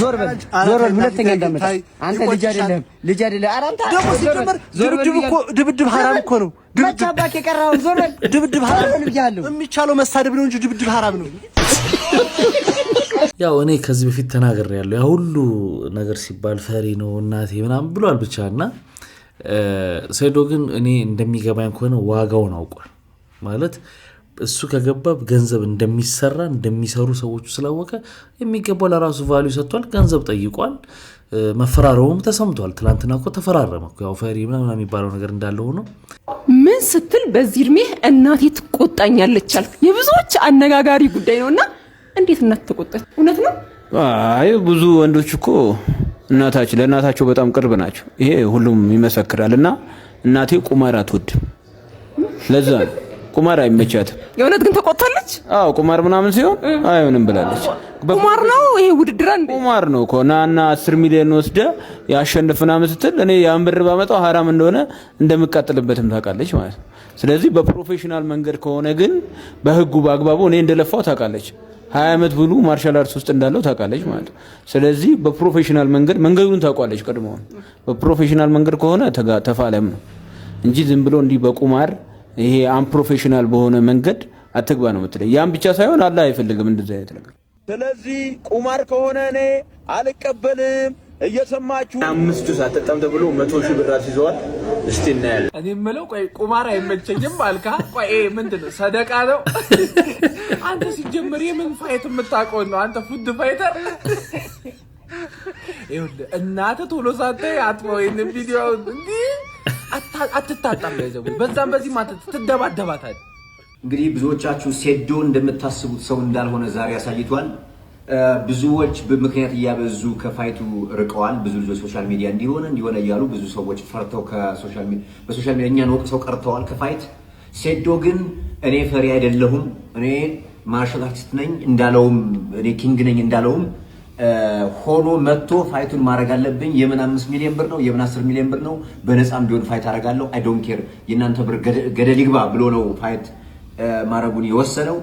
ዞር በል ሁለተኛ እንዳመጣ አንተ ልጅ አይደለም ኧረ አንተ ደሞ ሲጀመር ድብድብ ሐራም እኮ ነው። መቻባክ የቀራው ዞር በል ድብድብ ሐራም ነው ብያለሁ። የሚቻለው መሳደብ ነው እንጂ ድብድብ ሐራም ነው። ያው እኔ ከዚህ በፊት ተናግሬያለሁ። ያ ሁሉ ነገር ሲባል ፈሪ ነው እናቴ ምናምን ብሏል ብቻና ሰይዶ ግን እኔ እንደሚገባኝ ከሆነ ዋጋውን አውቋል ማለት እሱ ከገባ ገንዘብ እንደሚሰራ እንደሚሰሩ ሰዎች ስላወቀ የሚገባው ለራሱ ቫልዩ ሰጥቷል። ገንዘብ ጠይቋል። መፈራረሙም ተሰምቷል። ትላንትና እኮ ተፈራረመ እኮ ያው ፈሪ ምናምን የሚባለው ነገር እንዳለ ሆኖ ምን ስትል በዚህ እድሜ እናቴ ትቆጣኛለች አልክ። የብዙዎች አነጋጋሪ ጉዳይ ነውና እንዴት እናት ተቆጣች? እውነት ነው? አይ ብዙ ወንዶች እኮ ለእናታቸው በጣም ቅርብ ናቸው። ይሄ ሁሉም ይመሰክራልና እናቴ ቁማር አትወድም። ለዛ ቁማር አይመቻትም። የእውነት ግን ተቆጣለች? አዎ ቁማር ምናምን ሲሆን አይሆንም ብላለች። ቁማር ነው ይሄ ውድድር አንዴ ቁማር ነው እኮ ናና 10 ሚሊዮን ወስደ ያሸንፍና ምስትል እኔ ያን ብር ባመጣው حرام እንደሆነ እንደምቀጥልበትም ታውቃለች ማለት ነው። ስለዚህ በፕሮፌሽናል መንገድ ከሆነ ግን በህጉ በአግባቡ እኔ እንደለፋው ታውቃለች። 20 ዓመት ብሉ ማርሻል አርትስ ውስጥ እንዳለው ታውቃለች ማለት ነው። ስለዚህ በፕሮፌሽናል መንገዱን ታውቃለች ቀድሞው። በፕሮፌሽናል መንገድ ከሆነ ተፋለም ነው እንጂ ዝም ብሎ እንዲ በቁማር ይሄ አንፕሮፌሽናል በሆነ መንገድ አትግባ ነው የምትለው። ያን ብቻ ሳይሆን አላህ አይፈልግም እንደዚህ አይነት ነገር። ስለዚህ ቁማር ከሆነ እኔ አልቀበልም። እየሰማችሁ 5 ጁስ አጠጣም ተብሎ 100 ሺህ ብር አስይዘዋል። እስቲ እናያለን። እኔ የምለው ቆይ ቁማር አይመቸኝም አልካ። ቆይ ምንድነው ሰደቃ ነው? አንተ ሲጀምር የምን ፋይት የምታውቀው ነው? አንተ ፉድ ፋይተር ይኸውልህ እናተ ቶሎ ሳታይ አጥበው ይሄን ቪዲዮ እንዴ አትታጣም ያዘው በዛም በዚህ ማለት ትደባደባታል። እንግዲህ ብዙዎቻችሁ ሴዶ እንደምታስቡት ሰው እንዳልሆነ ዛሬ አሳይቷል። ብዙዎች በምክንያት እያበዙ ከፋይቱ ርቀዋል። ብዙ ልጆች ሶሻል ሚዲያ እንዲሆነ እያሉ ብዙ ሰዎች ፈርተው በሶሻል ሚዲያ እኛን ወቅሰው ቀርተዋል ከፋይት። ሴዶ ግን እኔ ፈሪ አይደለሁም እኔ ማርሻል አርቲስት ነኝ እንዳለውም እኔ ኪንግ ነኝ እንዳለውም ሆኖ መጥቶ ፋይቱን ማድረግ አለብኝ። የምን 5 ሚሊዮን ብር ነው የምን 10 ሚሊዮን ብር ነው በነፃም ቢሆን ፋይት አደርጋለሁ። አይ ዶንት ኬር የናንተ ብር ገደል ይግባ ብሎ ነው ፋይት ማረጉን የወሰነው።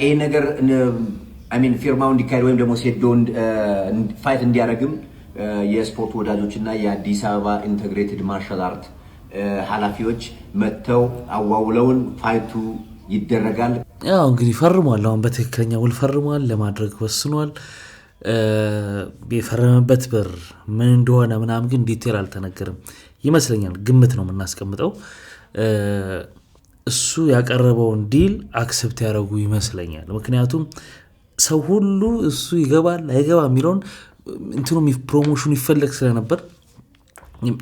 ይሄ ነገር አሚን ፊርማው እንዲካሄድ ወይም ደግሞ ሴዶን ፋይት እንዲያደርግም የስፖርት ወዳጆችና የአዲስ አበባ ኢንተግሬትድ ማርሻል አርት ኃላፊዎች መተው አዋውለውን ፋይቱ ይደረጋል። ያው እንግዲህ ፈርሟል። አሁን በትክክለኛ ውል ፈርሟል፣ ለማድረግ ወስኗል። የፈረመበት ብር ምን እንደሆነ ምናምን ግን ዲቴል አልተነገረም ይመስለኛል። ግምት ነው የምናስቀምጠው። እሱ ያቀረበውን ዲል አክሰፕት ያደረጉ ይመስለኛል። ምክንያቱም ሰው ሁሉ እሱ ይገባል አይገባ የሚለውን እንትኑ ፕሮሞሽኑ ይፈለግ ስለነበር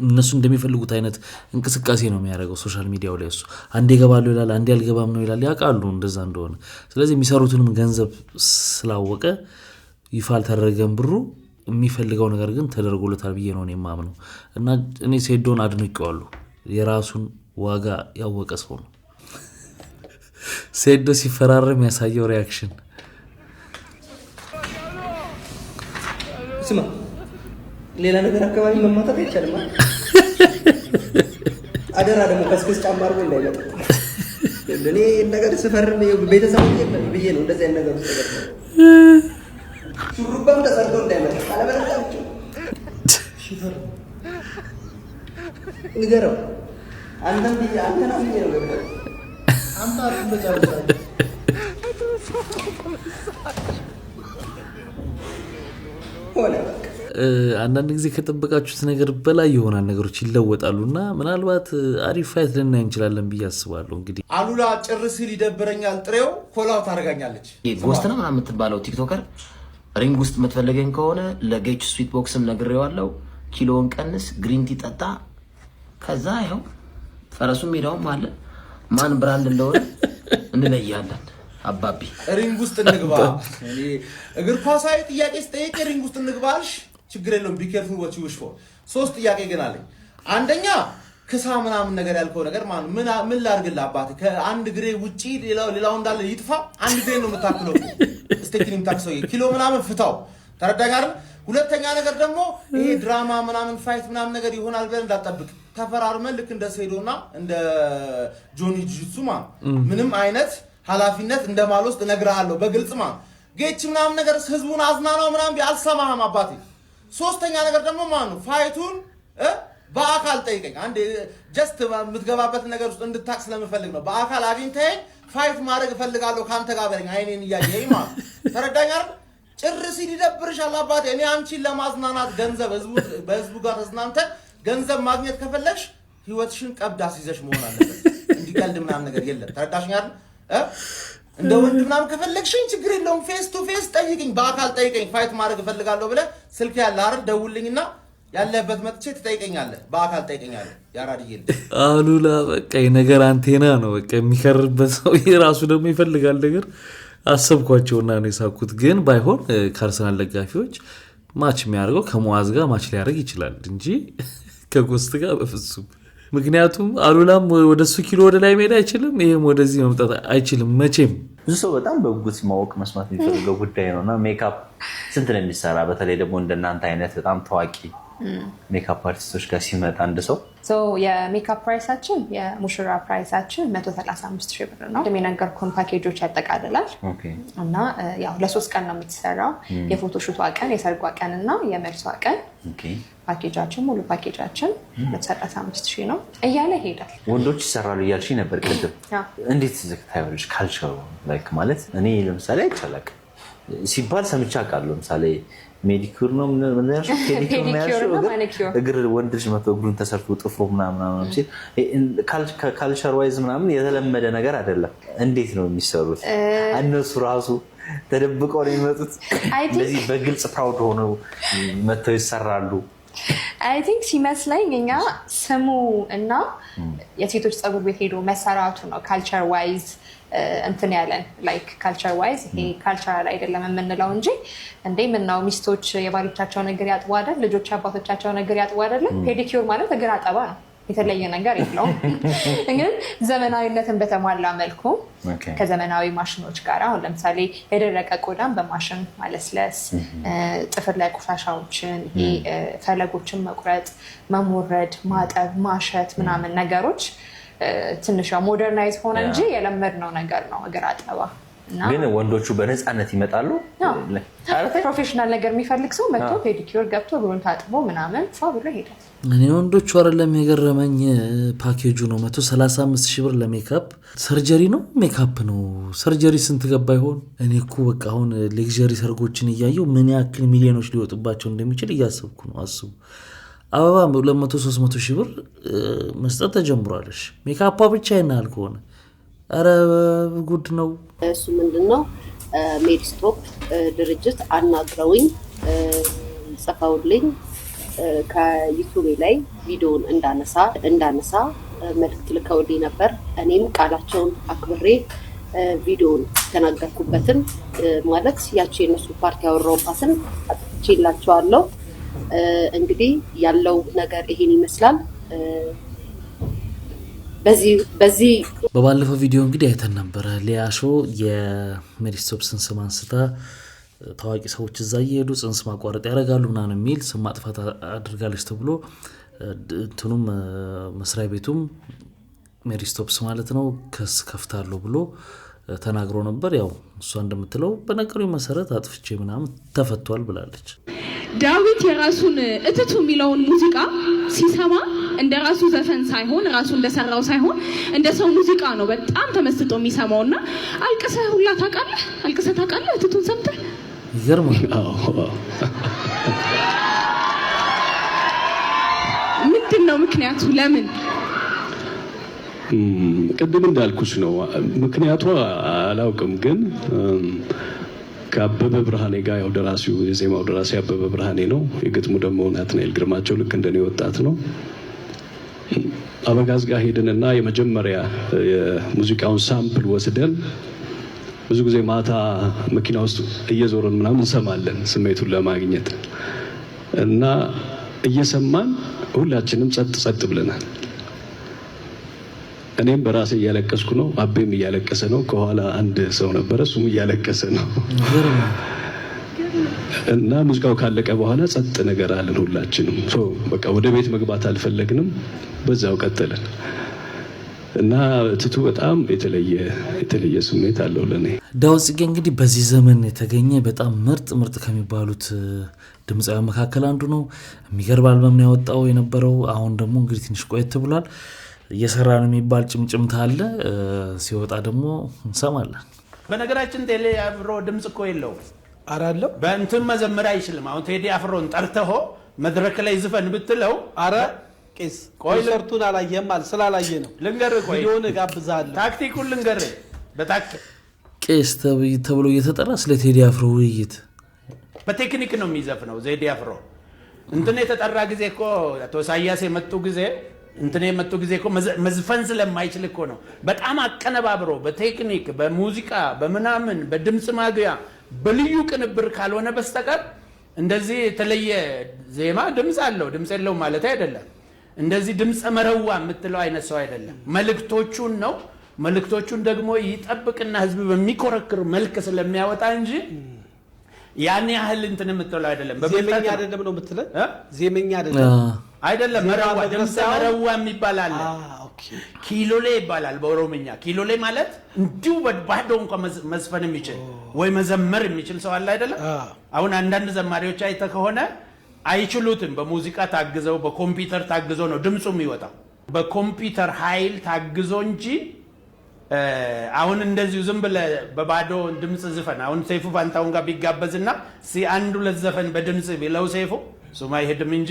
እነሱ እንደሚፈልጉት አይነት እንቅስቃሴ ነው የሚያደርገው ሶሻል ሚዲያው ላይ። እሱ አንዴ ይገባሉ ይላል፣ አንዴ አልገባም ነው ይላል። ያውቃሉ እንደዛ እንደሆነ። ስለዚህ የሚሰሩትንም ገንዘብ ስላወቀ ይፋ አልተደረገም ብሩ። የሚፈልገው ነገር ግን ተደርጎለታል ብዬ ነው የማምነው እና እኔ ሴዶን አድንቄዋለሁ። የራሱን ዋጋ ያወቀ ሰው ነው። ሴዶ ሲፈራረም ያሳየው ሪያክሽን ስማ፣ ሌላ ነገር አካባቢ መማታት አይቻልም። አደራ ደግሞ ከስከስ ጫማ አድርጎ እንዳይመጣ። እኔ ነገር ስፈርም ቤተሰብ ብዬ ነው እንደዚህ አይነት ነገር ሹሩባም ተሰርቶ እንዳይመጣ አለበለዚያ ንገረው አንተም አንተና ነው ገበረ አንተ አትበጫለሽ አንዳንድ ጊዜ ከጠበቃችሁት ነገር በላይ ይሆናል፣ ነገሮች ይለወጣሉና ምናልባት አሪፍ ፋይት ልናይ እንችላለን ብዬ አስባለሁ። እንግዲህ አሉላ ጭር ሲል ይደብረኛል ጥሬው ኮላው ታረጋኛለች። ጎስት ነው ምናምን የምትባለው ቲክቶከር ሪንግ ውስጥ የምትፈልገኝ ከሆነ ለጌች ስዊት ቦክስም ነግሬዋለሁ። ኪሎውን ቀንስ፣ ግሪን ቲ ጠጣ፣ ከዛ ይኸው ፈረሱ ሜዳውም አለ። ማን ብራንድ እንደሆነ እንለያለን። አባቢ ሪንግ ውስጥ እንግባ። እኔ እግር ኳሳዊ ጥያቄ ስጠይቅ ሪንግ ውስጥ እንግባልሽ ችግር የለውም። ቢ ኬርፉል ዋት ዩ ዊሽ ፎር። 3 ጥያቄ ግን አለኝ። አንደኛ ክሳ ምናምን ነገር ያልከው ነገር ምን ላድርግልህ አባቴ? ከአንድ ግሬ ውጪ ሌላው እንዳለ ይጥፋ። አንድ ግሬ ነው የምታክለው። ስቴክኒም ታክሰው ኪሎ ምናምን ፍታው። ተረዳኝ አይደል? ሁለተኛ ነገር ደግሞ ይሄ ድራማ ምናምን ፋይት ምናምን ነገር ይሆናል ብለን እንዳትጠብቅ። ተፈራርመን ልክ እንደ ሴዶና እንደ ጆኒ ጁትሱማ ምንም አይነት ኃላፊነት እንደማልወስድ እነግርሃለሁ በግልጽ ጌች ምናምን ነገር ህዝቡን አዝናናው ምናምን አልሰማህም አባቴ። ሶስተኛ ነገር ደግሞ ፋይቱን በአካል ጠይቀኝ። አንዴ ጀስት የምትገባበት ነገር ውስጥ እንድታቅ ስለምፈልግ ነው። በአካል አግኝተኸኝ ፋይት ማድረግ እፈልጋለሁ ካንተ ጋር በለኝ፣ አይኔን እያየኸኝ ተረዳኝ አይደል? ጭር ሲል ይደብርሻል አባቴ። እኔ አንቺን ለማዝናናት ገንዘብ በህዝቡ ጋር ተዝናንተን ገንዘብ ማግኘት ከፈለግሽ ህይወትሽን ቀብድ አስይዘሽ መሆን አለበት። እንዲቀልድ ምናምን ነገር የለም። ተረዳሽኝ አይደል? እንደ ወንድ ምናምን ከፈለግሽኝ ችግር የለውም። ፌስ ቱ ፌስ ጠይቅኝ፣ በአካል ጠይቀኝ። ፋይት ማድረግ እፈልጋለሁ ብለህ ስልክ ያለ አይደል? ደውልኝና ያለበት መጥቼ ትጠይቀኛለህ፣ በአካል ጠይቀኛለህ። ያራድዬ አሉላ በቃ ነገር አንቴና ነው በቃ የሚከርበት ሰው የራሱ ደግሞ ይፈልጋል ነገር አሰብኳቸውና ነው የሳኩት። ግን ባይሆን ከአርሰናል ደጋፊዎች ማች የሚያደርገው ከሙአዝ ጋር ማች ሊያደርግ ይችላል እንጂ ከጎስት ጋር በፍጹም። ምክንያቱም አሉላም ወደሱ ኪሎ ወደ ላይ መሄድ አይችልም፣ ይሄም ወደዚህ መምጣት አይችልም መቼም። ብዙ ሰው በጣም በጉጉት ማወቅ መስማት የሚፈልገው ጉዳይ ነውና ሜካፕ ስንት ነው የሚሰራ? በተለይ ደግሞ እንደናንተ አይነት በጣም ታዋቂ ሜካፕ አርቲስቶች ጋር ሲመጣ አንድ ሰው የሜካፕ ፕራይሳችን የሙሽራ ፕራይሳችን 135,000 ብር ነው። የነገርኩህን ፓኬጆች ያጠቃልላል እና ያው ለ3 ቀን ነው የምትሰራው። የፎቶሹቷ ቀን፣ የሰርጓ ቀን እና የመልሷ ቀን ፓኬጃችን ሙሉ ፓኬጃችን 135,000 ነው እያለ ይሄዳል። ወንዶች ይሰራሉ እያልሽኝ ነበር ቅድም። እንዴት ታያለሽ? ካልቸሩ ላይክ ማለት እኔ ለምሳሌ አይቻላቅ ሲባል ሰምቻ ቃል ለምሳሌ ሜዲኩር ነው እግር ወንድ ልጅ መቶ እግሩን ተሰርቶ ጥፍሮ ምናምን ሲል ካልቸር ዋይዝ ምናምን የተለመደ ነገር አይደለም። እንዴት ነው የሚሰሩት? እነሱ ራሱ ተደብቀው ነው የሚመጡት? እንደዚህ በግልጽ ፕራውድ ሆነው መተው ይሰራሉ? አይ ቲንክ ሲመስለኝ እኛ ስሙ እና የሴቶች ፀጉር ቤት ሄዶ መሰራቱ ነው ካልቸር ዋይዝ እንትን ያለን ላይክ ካልቸር ዋይዝ ይሄ ካልቸራል አይደለም የምንለው እንጂ እንዴ ምነው ሚስቶች የባሎቻቸው ነገር ያጥቡ አይደል? ልጆች አባቶቻቸው ነገር ያጥቡ አይደል? ፔዲኪዩር ማለት እግር አጠባ ነው፣ የተለየ ነገር የለውም። ግን ዘመናዊነትን በተሟላ መልኩ ከዘመናዊ ማሽኖች ጋር አሁን ለምሳሌ የደረቀ ቆዳን በማሽን ማለስለስ፣ ጥፍር ላይ ቆሻሻዎችን ፈለጎችን መቁረጥ፣ መሞረድ፣ ማጠብ፣ ማሸት ምናምን ነገሮች ትንሽ ሞደርናይዝ ሆነ እንጂ የለመድነው ነገር ነው እግር አጠባ። ግን ወንዶቹ በነፃነት ይመጣሉ። ፕሮፌሽናል ነገር የሚፈልግ ሰው መጥቶ ፔዲኪዩር ገብቶ እግሩን ታጥቦ ምናምን ብሎ ይሄዳል። እኔ ወንዶቹ አይደለም የገረመኝ ፓኬጁ ነው 135,000 ብር ለሜካፕ። ሰርጀሪ ነው ሜካፕ ነው? ሰርጀሪ ስንት ገባ ይሆን? እኔ እኮ በቃ አሁን ሌክዠሪ ሰርጎችን እያየው ምን ያክል ሚሊዮኖች ሊወጡባቸው እንደሚችል እያሰብኩ ነው። አስቡ፣ አበባ 200-300,000 ብር መስጠት ተጀምሯለሽ። ሜካፓ ብቻ ይናል ከሆነ ኧረ ጉድ ነው። እሱ ምንድነው ሜዲስቶፕ ድርጅት አናግረውኝ ጽፈውልኝ ከዩቱቤ ላይ ቪዲዮን እንዳነሳ መልዕክት ልከውልኝ ነበር። እኔም ቃላቸውን አክብሬ ቪዲዮን ተናገርኩበትን ማለት ያቺ የነሱ ፓርቲ ያወራውባትን አጥቼላቸዋለሁ። እንግዲህ ያለው ነገር ይሄን ይመስላል። በዚህ በባለፈው ቪዲዮ እንግዲህ አይተን ነበረ። ሊያሾ የሜዲስቶፕስን ስም አንስታ ታዋቂ ሰዎች እዛ እየሄዱ ጽንስ ማቋረጥ ያደርጋሉ ምናምን የሚል ስም ማጥፋት አድርጋለች ተብሎ እንትኑም መስሪያ ቤቱም ሜዲስቶፕስ ማለት ነው ክስ ከፍታለሁ ብሎ ተናግሮ ነበር። ያው እሷ እንደምትለው በነገሩ መሰረት አጥፍቼ ምናምን ተፈቷል ብላለች። ዳዊት የራሱን እትቱ የሚለውን ሙዚቃ ሲሰማ እንደራሱ ዘፈን ሳይሆን ራሱ እንደሰራው ሳይሆን እንደ ሰው ሙዚቃ ነው በጣም ተመስጦ የሚሰማውና አልቅሰህ ሁላ ታውቃለህ? አልቅሰህ ታውቃለህ? እትቱን ሰምተህ? ይገርማል። ምንድነው ምክንያቱ? ለምን? ቅድም እንዳልኩሽ ነው። ምክንያቱ አላውቅም፣ ግን ከአበበ ብርሃኔ ጋር ያው ደራሲው የዜማው ደራሲ አበበ ብርሃኔ ነው። የግጥሙ ደግሞ ናትናኤል ግርማቸው ልክ እንደኔ ወጣት ነው። አበጋዝ ጋር ሄድንና የመጀመሪያ የሙዚቃውን ሳምፕል ወስደን ብዙ ጊዜ ማታ መኪና ውስጥ እየዞርን ምናምን እንሰማለን ስሜቱን ለማግኘት እና እየሰማን ሁላችንም ጸጥ ብለናል። እኔም በራሴ እያለቀስኩ ነው፣ አቤም እያለቀሰ ነው። ከኋላ አንድ ሰው ነበረ፣ እሱም እያለቀሰ ነው። እና ሙዚቃው ካለቀ በኋላ ጸጥ ነገር አለን ሁላችንም። በቃ ወደ ቤት መግባት አልፈለግንም፣ በዛው ቀጠለን እና ትቱ በጣም የተለየ ስሜት አለው ለኔ። ዳዊት ጽጌ እንግዲህ በዚህ ዘመን የተገኘ በጣም ምርጥ ከሚባሉት ድምጻውያን መካከል አንዱ ነው። የሚገርም አልበም ነው ያወጣው የነበረው። አሁን ደግሞ እንግዲህ ትንሽ ቆየት ብሏል። እየሰራ ነው የሚባል ጭምጭምታ አለ። ሲወጣ ደግሞ እንሰማለን። በነገራችን ቴዲ አፍሮ ድምጽ እኮ የለውም አራለው በእንትን መዘመር አይችልም። አሁን ቴዲ አፍሮን ጠርተው መድረክ ላይ ዝፈን ብትለው አረ ቄስ ኮንሰርቱን አላየም ማለት ስላላየ ነው። ልንገርህ፣ ቆይ ቪዲዮን ጋብዛለሁ፣ ታክቲኩን ልንገርህ። በታክቲክ ቄስ ተብሎ እየተጠራ ስለ ቴዲ አፍሮ ውይይት በቴክኒክ ነው የሚዘፍነው። ቴዲ አፍሮ እንትን የተጠራ ጊዜ እኮ አቶ ኢሳያስ የመጡ ጊዜ እኮ መዝፈን ስለማይችል እኮ ነው። በጣም አቀነባብሮ በቴክኒክ በሙዚቃ በምናምን በድምጽ ማግያ በልዩ ቅንብር ካልሆነ በስተቀር እንደዚህ የተለየ ዜማ ድምጽ አለው ድምጽ የለው ማለት አይደለም። እንደዚህ ድምጽ መረዋ የምትለው አይነት ሰው አይደለም። መልእክቶቹን ነው። መልእክቶቹን ደግሞ ይጠብቅና ህዝብ በሚኮረክር መልክ ስለሚያወጣ እንጂ ያን ያህል እንትን የምትለው አይደለም። ዜመኛ አይደለም ነው የምትለው? ዜመኛ አይደለም መረዋ ድምጽ መረዋ የሚባል አለ። ኪሎሌ ይባላል በኦሮምኛ። ኪሎሌ ማለት እንዲሁ ባዶ እንኳን መዝፈን የሚችል ወይ መዘመር የሚችል ሰው አለ አይደለም። አሁን አንዳንድ ዘማሪዎች አይተ ከሆነ አይችሉትም። በሙዚቃ ታግዘው በኮምፒውተር ታግዘው ነው ድምጹ የሚወጣው። በኮምፒውተር ኃይል ታግዞ እንጂ አሁን እንደዚሁ ዝም ብለህ በባዶ ድምጽ ዝፈን። አሁን ሰይፉ ፋንታውን ጋር ቢጋበዝና አንዱ ለዘፈን በድምጽ ቢለው ሰይፉ ሱማ ይሄድም እንጂ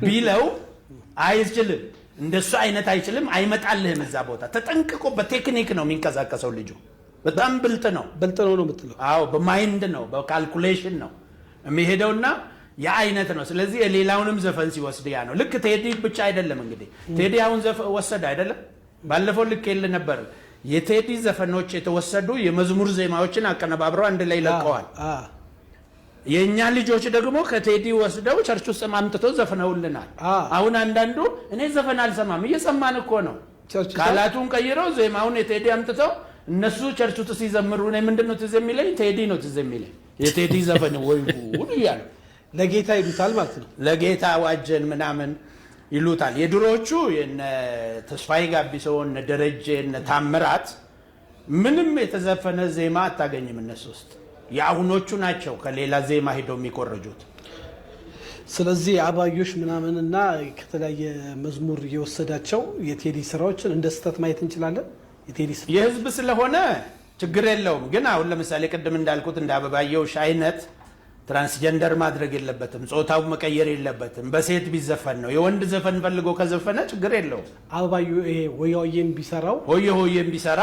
ቢለው አይችልም። እንደሱ አይነት አይችልም፣ አይመጣልህም። እዛ ቦታ ተጠንቅቆ በቴክኒክ ነው የሚንቀሳቀሰው ልጁ። በጣም ብልጥ ነው ነው የምትለው? አዎ፣ በማይንድ ነው በካልኩሌሽን ነው የሚሄደውና ያ አይነት ነው። ስለዚህ የሌላውንም ዘፈን ሲወስድ ያ ነው። ልክ ቴዲ ብቻ አይደለም እንግዲህ ቴዲ አሁን ወሰደ አይደለም። ባለፈው ልክ የለ ነበር የቴዲ ዘፈኖች የተወሰዱ የመዝሙር ዜማዎችን አቀነባብረው አንድ ላይ ለቀዋል። የኛ ልጆች ደግሞ ከቴዲ ወስደው ቸርች ውስጥ ማምጥተው ዘፈነውልናል። አሁን አንዳንዱ እኔ ዘፈን አልሰማም እየሰማን እኮ ነው። ቃላቱን ቀይረው ዜማውን የቴዲ አምጥተው እነሱ ቸርች ውስጥ ሲዘምሩ እኔ ምንድነው ትዝ የሚለኝ? ቴዲ ነው ትዝ የሚለኝ። የቴዲ ዘፈን ወይ ሁሉ ያለ ለጌታ ይሉታል ማለት ነው። ለጌታ ዋጀን ምናምን ይሉታል። የድሮቹ የነ ተስፋዬ ጋቢሶ እነ ደረጀ እነ ታምራት ምንም የተዘፈነ ዜማ አታገኝም እነሱ ውስጥ። የአሁኖቹ ናቸው ከሌላ ዜማ ሄደው የሚቆርጁት። ስለዚህ አባዮሽ ምናምንና ከተለያየ መዝሙር የወሰዳቸው የቴዲ ስራዎችን እንደ ስህተት ማየት እንችላለን። የቴዲ የህዝብ ስለሆነ ችግር የለውም። ግን አሁን ለምሳሌ ቅድም እንዳልኩት እንደ አበባየሁሽ አይነት ትራንስጀንደር ማድረግ የለበትም፣ ጾታው መቀየር የለበትም። በሴት ቢዘፈን ነው። የወንድ ዘፈን ፈልጎ ከዘፈነ ችግር የለውም። አበባዩ ይሄ ሆየ ሆየን ቢሰራው ሆየን ቢሰራ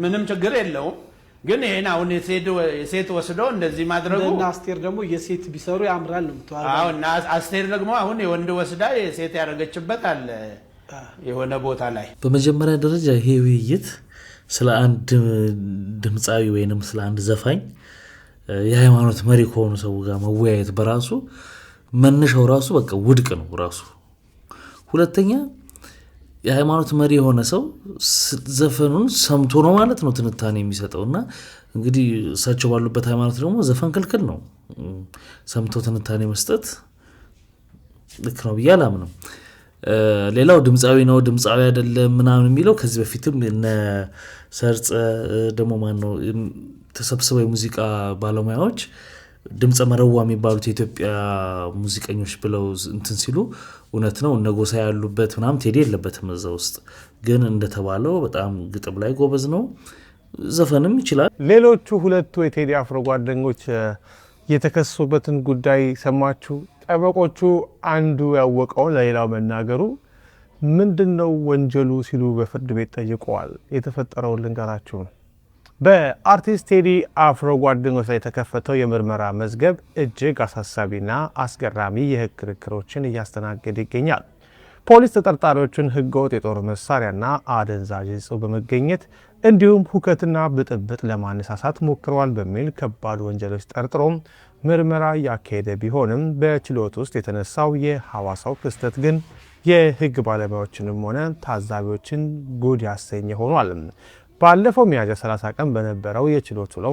ምንም ችግር የለውም። ግን ይሄን አሁን የሴት ወስዶ እንደዚህ ማድረጉ እና አስቴር ደግሞ የሴት ቢሰሩ ያምራል ነው የምትለው። አዎ፣ እና አስቴር ደግሞ አሁን የወንድ ወስዳ የሴት ያደረገችበት አለ የሆነ ቦታ ላይ። በመጀመሪያ ደረጃ ይሄ ውይይት ስለ አንድ ድምፃዊ ወይንም ስለ አንድ ዘፋኝ የሃይማኖት መሪ ከሆኑ ሰው ጋር መወያየት በራሱ መነሻው ራሱ በቃ ውድቅ ነው ራሱ። ሁለተኛ የሃይማኖት መሪ የሆነ ሰው ዘፈኑን ሰምቶ ነው ማለት ነው ትንታኔ የሚሰጠውና እንግዲህ እሳቸው ባሉበት ሃይማኖት ደግሞ ዘፈን ክልክል ነው። ሰምቶ ትንታኔ መስጠት ልክ ነው ብዬ አላምንም። ሌላው ድምጻዊ ነው ድምጻዊ አይደለም ምናምን የሚለው ከዚህ በፊትም እነ ሰርጸ ደሞ ማን ነው ተሰብስበው የሙዚቃ ባለሙያዎች ድምጸ መረዋ የሚባሉት የኢትዮጵያ ሙዚቀኞች ብለው እንትን ሲሉ እውነት ነው እነ ጎሳ ያሉበት ምናምን ቴዲ የለበትም እዛ ውስጥ ግን እንደተባለው በጣም ግጥም ላይ ጎበዝ ነው ዘፈንም ይችላል። ሌሎቹ ሁለቱ የቴዲ አፍሮ ጓደኞች የተከሰሱበትን ጉዳይ ሰማችሁ? ጠበቆቹ አንዱ ያወቀው ለሌላው መናገሩ ምንድነው ወንጀሉ ሲሉ በፍርድ ቤት ጠይቀዋል። የተፈጠረውን ልንገራችሁ። በአርቲስት ቴዲ አፍሮ ጓደኞች ላይ የተከፈተው የምርመራ መዝገብ እጅግ አሳሳቢና አስገራሚ የህግ ክርክሮችን እያስተናገደ ይገኛል። ፖሊስ ተጠርጣሪዎችን ህገወጥ የጦር መሳሪያና አደንዛዥ ዕፅ በመገኘት እንዲሁም ሁከትና ብጥብጥ ለማነሳሳት ሞክረዋል በሚል ከባድ ወንጀሎች ጠርጥሮ ምርመራ ያካሄደ ቢሆንም በችሎት ውስጥ የተነሳው የሐዋሳው ክስተት ግን የህግ ባለሙያዎችንም ሆነ ታዛቢዎችን ጉድ ያሰኘ ሆኗል። ባለፈው ሚያዝያ 30 ቀን በነበረው የችሎት ውሎ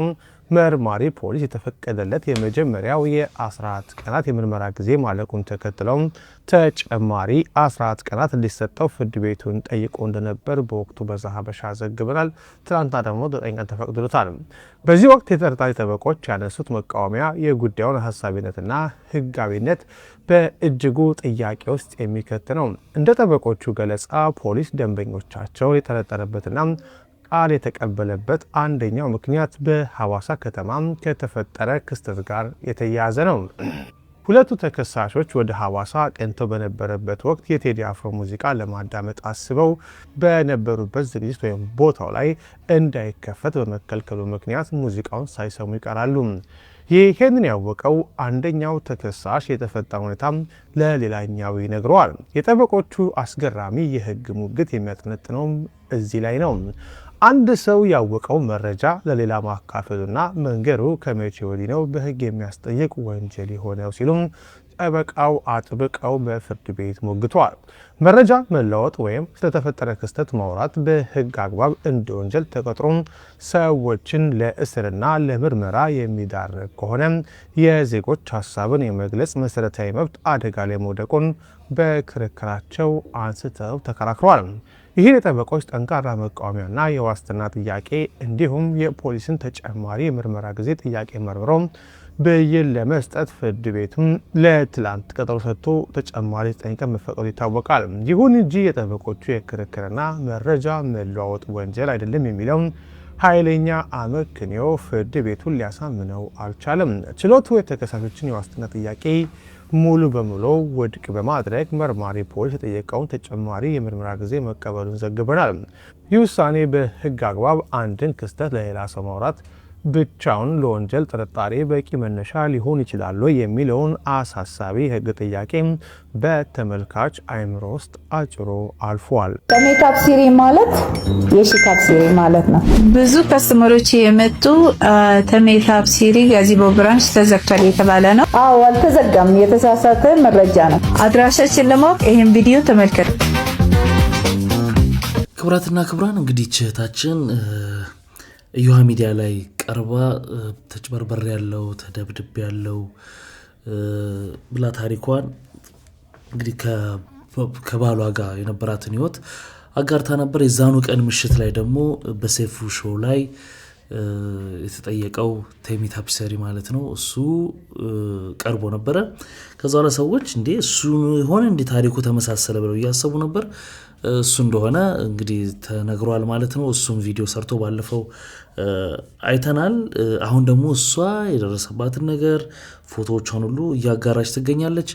መርማሪ ፖሊስ የተፈቀደለት የመጀመሪያው የ14 ቀናት የምርመራ ጊዜ ማለቁን ተከትለው ተጨማሪ 14 ቀናት እንዲሰጠው ፍርድ ቤቱን ጠይቆ እንደነበር በወቅቱ በዛሀበሻ ዘግበናል። ትናንትና ደግሞ 9 ቀን ተፈቅዶለታል። በዚህ ወቅት የተጠርጣሪ ጠበቆች ያነሱት መቃወሚያ የጉዳዩን ሀሳቢነትና ህጋዊነት በእጅጉ ጥያቄ ውስጥ የሚከት ነው። እንደ ጠበቆቹ ገለጻ ፖሊስ ደንበኞቻቸው የጠረጠረበትና ቃል የተቀበለበት አንደኛው ምክንያት በሐዋሳ ከተማ ከተፈጠረ ክስተት ጋር የተያያዘ ነው። ሁለቱ ተከሳሾች ወደ ሐዋሳ አቅንተው በነበረበት ወቅት የቴዲ አፍሮ ሙዚቃ ለማዳመጥ አስበው በነበሩበት ዝግጅት ወይም ቦታው ላይ እንዳይከፈት በመከልከሉ ምክንያት ሙዚቃውን ሳይሰሙ ይቀራሉ። ይህንን ያወቀው አንደኛው ተከሳሽ የተፈጠረ ሁኔታ ለሌላኛው ይነግረዋል። የጠበቆቹ አስገራሚ የህግ ሙግት የሚያጠነጥነው እዚህ ላይ ነው። አንድ ሰው ያወቀው መረጃ ለሌላ ማካፈሉና መንገሩ ከመቼ ወዲህ ነው በህግ የሚያስጠይቅ ወንጀል የሆነው ሲሉም ጠበቃው አጥብቀው በፍርድ ቤት ሞግተዋል። መረጃ መለወጥ ወይም ስለተፈጠረ ክስተት ማውራት በህግ አግባብ እንደ ወንጀል ተቆጥሮ ሰዎችን ለእስርና ለምርመራ የሚዳርግ ከሆነ የዜጎች ሀሳብን የመግለጽ መሰረታዊ መብት አደጋ ላይ መውደቁን በክርክራቸው አንስተው ተከራክረዋል። ይህ የጠበቆች ጠንካራ መቃወሚያና የዋስትና ጥያቄ እንዲሁም የፖሊስን ተጨማሪ የምርመራ ጊዜ ጥያቄ መርምረው ብይን ለመስጠት ፍርድ ቤቱም ለትላንት ቀጠሮ ሰጥቶ ተጨማሪ 9 ቀን መፈቀዱ ይታወቃል። ይሁን እንጂ የጠበቆቹ የክርክርና መረጃ መለዋወጥ ወንጀል አይደለም የሚለው ኃይለኛ አመክንዮ ፍርድ ቤቱን ሊያሳምነው አልቻለም። ችሎቱ የተከሳሾችን የዋስትና ጥያቄ ሙሉ በሙሉ ውድቅ በማድረግ መርማሪ ፖሊስ የጠየቀውን ተጨማሪ የምርመራ ጊዜ መቀበሉን ዘግበናል። ይህ ውሳኔ በህግ አግባብ አንድን ክስተት ለሌላ ሰው ማውራት ብቻውን ለወንጀል ጥርጣሬ በቂ መነሻ ሊሆን ይችላል የሚለውን አሳሳቢ ህግ ጥያቄ በተመልካች አይምሮ ውስጥ አጭሮ አልፏል። ሜካፕ ሲሪ ማለት የሺካፕ ሲሪ ማለት ነው። ብዙ ከስተመሮች የመጡ ሜካፕ ሲሪ ጋዚቦ ብራንች ተዘግቷል የተባለ ነው። አዎ አልተዘጋም፣ የተሳሳተ መረጃ ነው። አድራሻችን ለማወቅ ይህን ቪዲዮ ተመልከቱ። ክብራትና ክብራን እንግዲህ እህታችን እዮሃ ሚዲያ ላይ ቀርባ ተጭበርበር ያለው ተደብድብ ያለው ብላ ታሪኳን እንግዲህ ከባሏ ጋር የነበራትን ህይወት አጋርታ ነበር። የዛኑ ቀን ምሽት ላይ ደግሞ በሰይፉ ሾው ላይ የተጠየቀው ቴሚ ታፒሰሪ ማለት ነው እሱ ቀርቦ ነበረ። ከዛ በኋላ ሰዎች እንዴ እሱ ሆነ እንዴ ታሪኩ ተመሳሰለ ብለው እያሰቡ ነበር። እሱ እንደሆነ እንግዲህ ተነግሯል ማለት ነው። እሱም ቪዲዮ ሰርቶ ባለፈው አይተናል። አሁን ደግሞ እሷ የደረሰባትን ነገር ፎቶዎቿን ሁሉ እያጋራች ትገኛለች።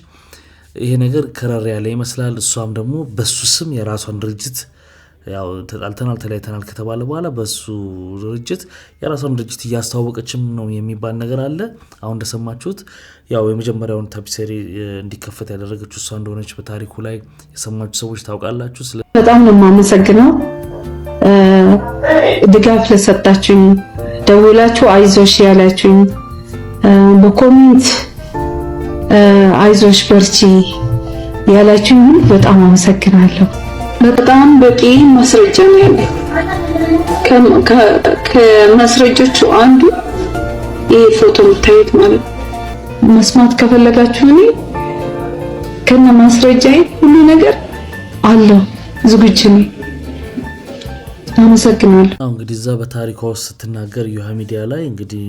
ይሄ ነገር ከረር ያለ ይመስላል። እሷም ደግሞ በሱ ስም የራሷን ድርጅት ያው ተጣልተናል ተለያይተናል ከተባለ በኋላ በሱ ድርጅት የራሷን ድርጅት እያስተዋወቀችም ነው የሚባል ነገር አለ። አሁን እንደሰማችሁት ያው የመጀመሪያውን ታፒሰሪ እንዲከፈት ያደረገችው እሷ እንደሆነች በታሪኩ ላይ የሰማችሁ ሰዎች ታውቃላችሁ። በጣም ነው የማመሰግነው ድጋፍ ለሰጣችሁኝ፣ ደውላችሁ አይዞሽ ያላችሁኝ፣ በኮሜንት አይዞሽ በርቺ ያላችሁኝ በጣም አመሰግናለሁ። በጣም በቂ ማስረጃ ነው ያለኝ። ከማስረጃዎቹ አንዱ ይሄ ፎቶ የምታዩት ማለት መስማት ከፈለጋችሁ እኔ ከነ ማስረጃዬ ሁሉ ነገር አለ ዝግጁ ነኝ። አመሰግናለሁ። እንግዲህ እዛ በታሪኳ ውስጥ ስትናገር ዩሃ ሚዲያ ላይ እንግዲህ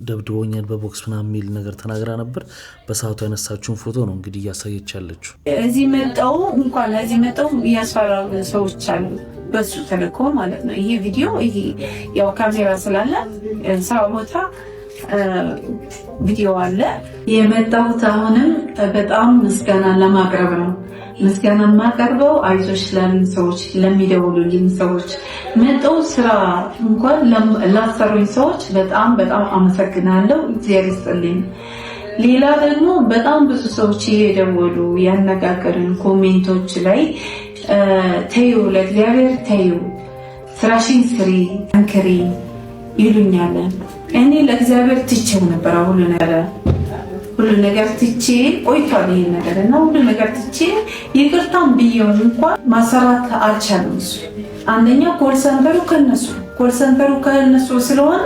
ደብድቦኛል በቦክስ ምናምን የሚል ነገር ተናግራ ነበር። በሰዓቱ ያነሳችውን ፎቶ ነው እንግዲህ እያሳየች ያለችው። እዚህ መጣው እንኳን እዚህ መጣው ያስፈራሩ ሰዎች አሉ በሱ ተልኮ ማለት ነው። ይሄ ቪዲዮ ይሄ ያው ካሜራ ስላለ ሰው ቦታ ቪዲዮ አለ። የመጣሁት አሁንም በጣም ምስጋና ለማቅረብ ነው። ምስጋና ማቀርበው አይዞሽ ለምን ሰዎች ለሚደውሉልኝ ሰዎች መጣው ስራ እንኳን ላሰሩኝ ሰዎች በጣም አመሰግናለሁ። እግዚአብሔር ይስጥልኝ። ሌላ ደግሞ በጣም ብዙ ሰዎች እየደወሉ ያነጋገሩን ኮሜንቶች ላይ ተዩ ለእግዚአብሔር ተዩ ስራሽን ስሪ አንከሪ ይሉኛል። እኔ ለእግዚአብሔር ትቼው ነበር ሁሉ ነገር ትቼ ቆይቷል ይሄ ነገር እና ሁሉ ነገር ትቼ ይቅርታም ብዬው እንኳን ማሰራት አልቻለም። አንደኛ ኮል ሰንተሩ ከነሱ ስለሆነ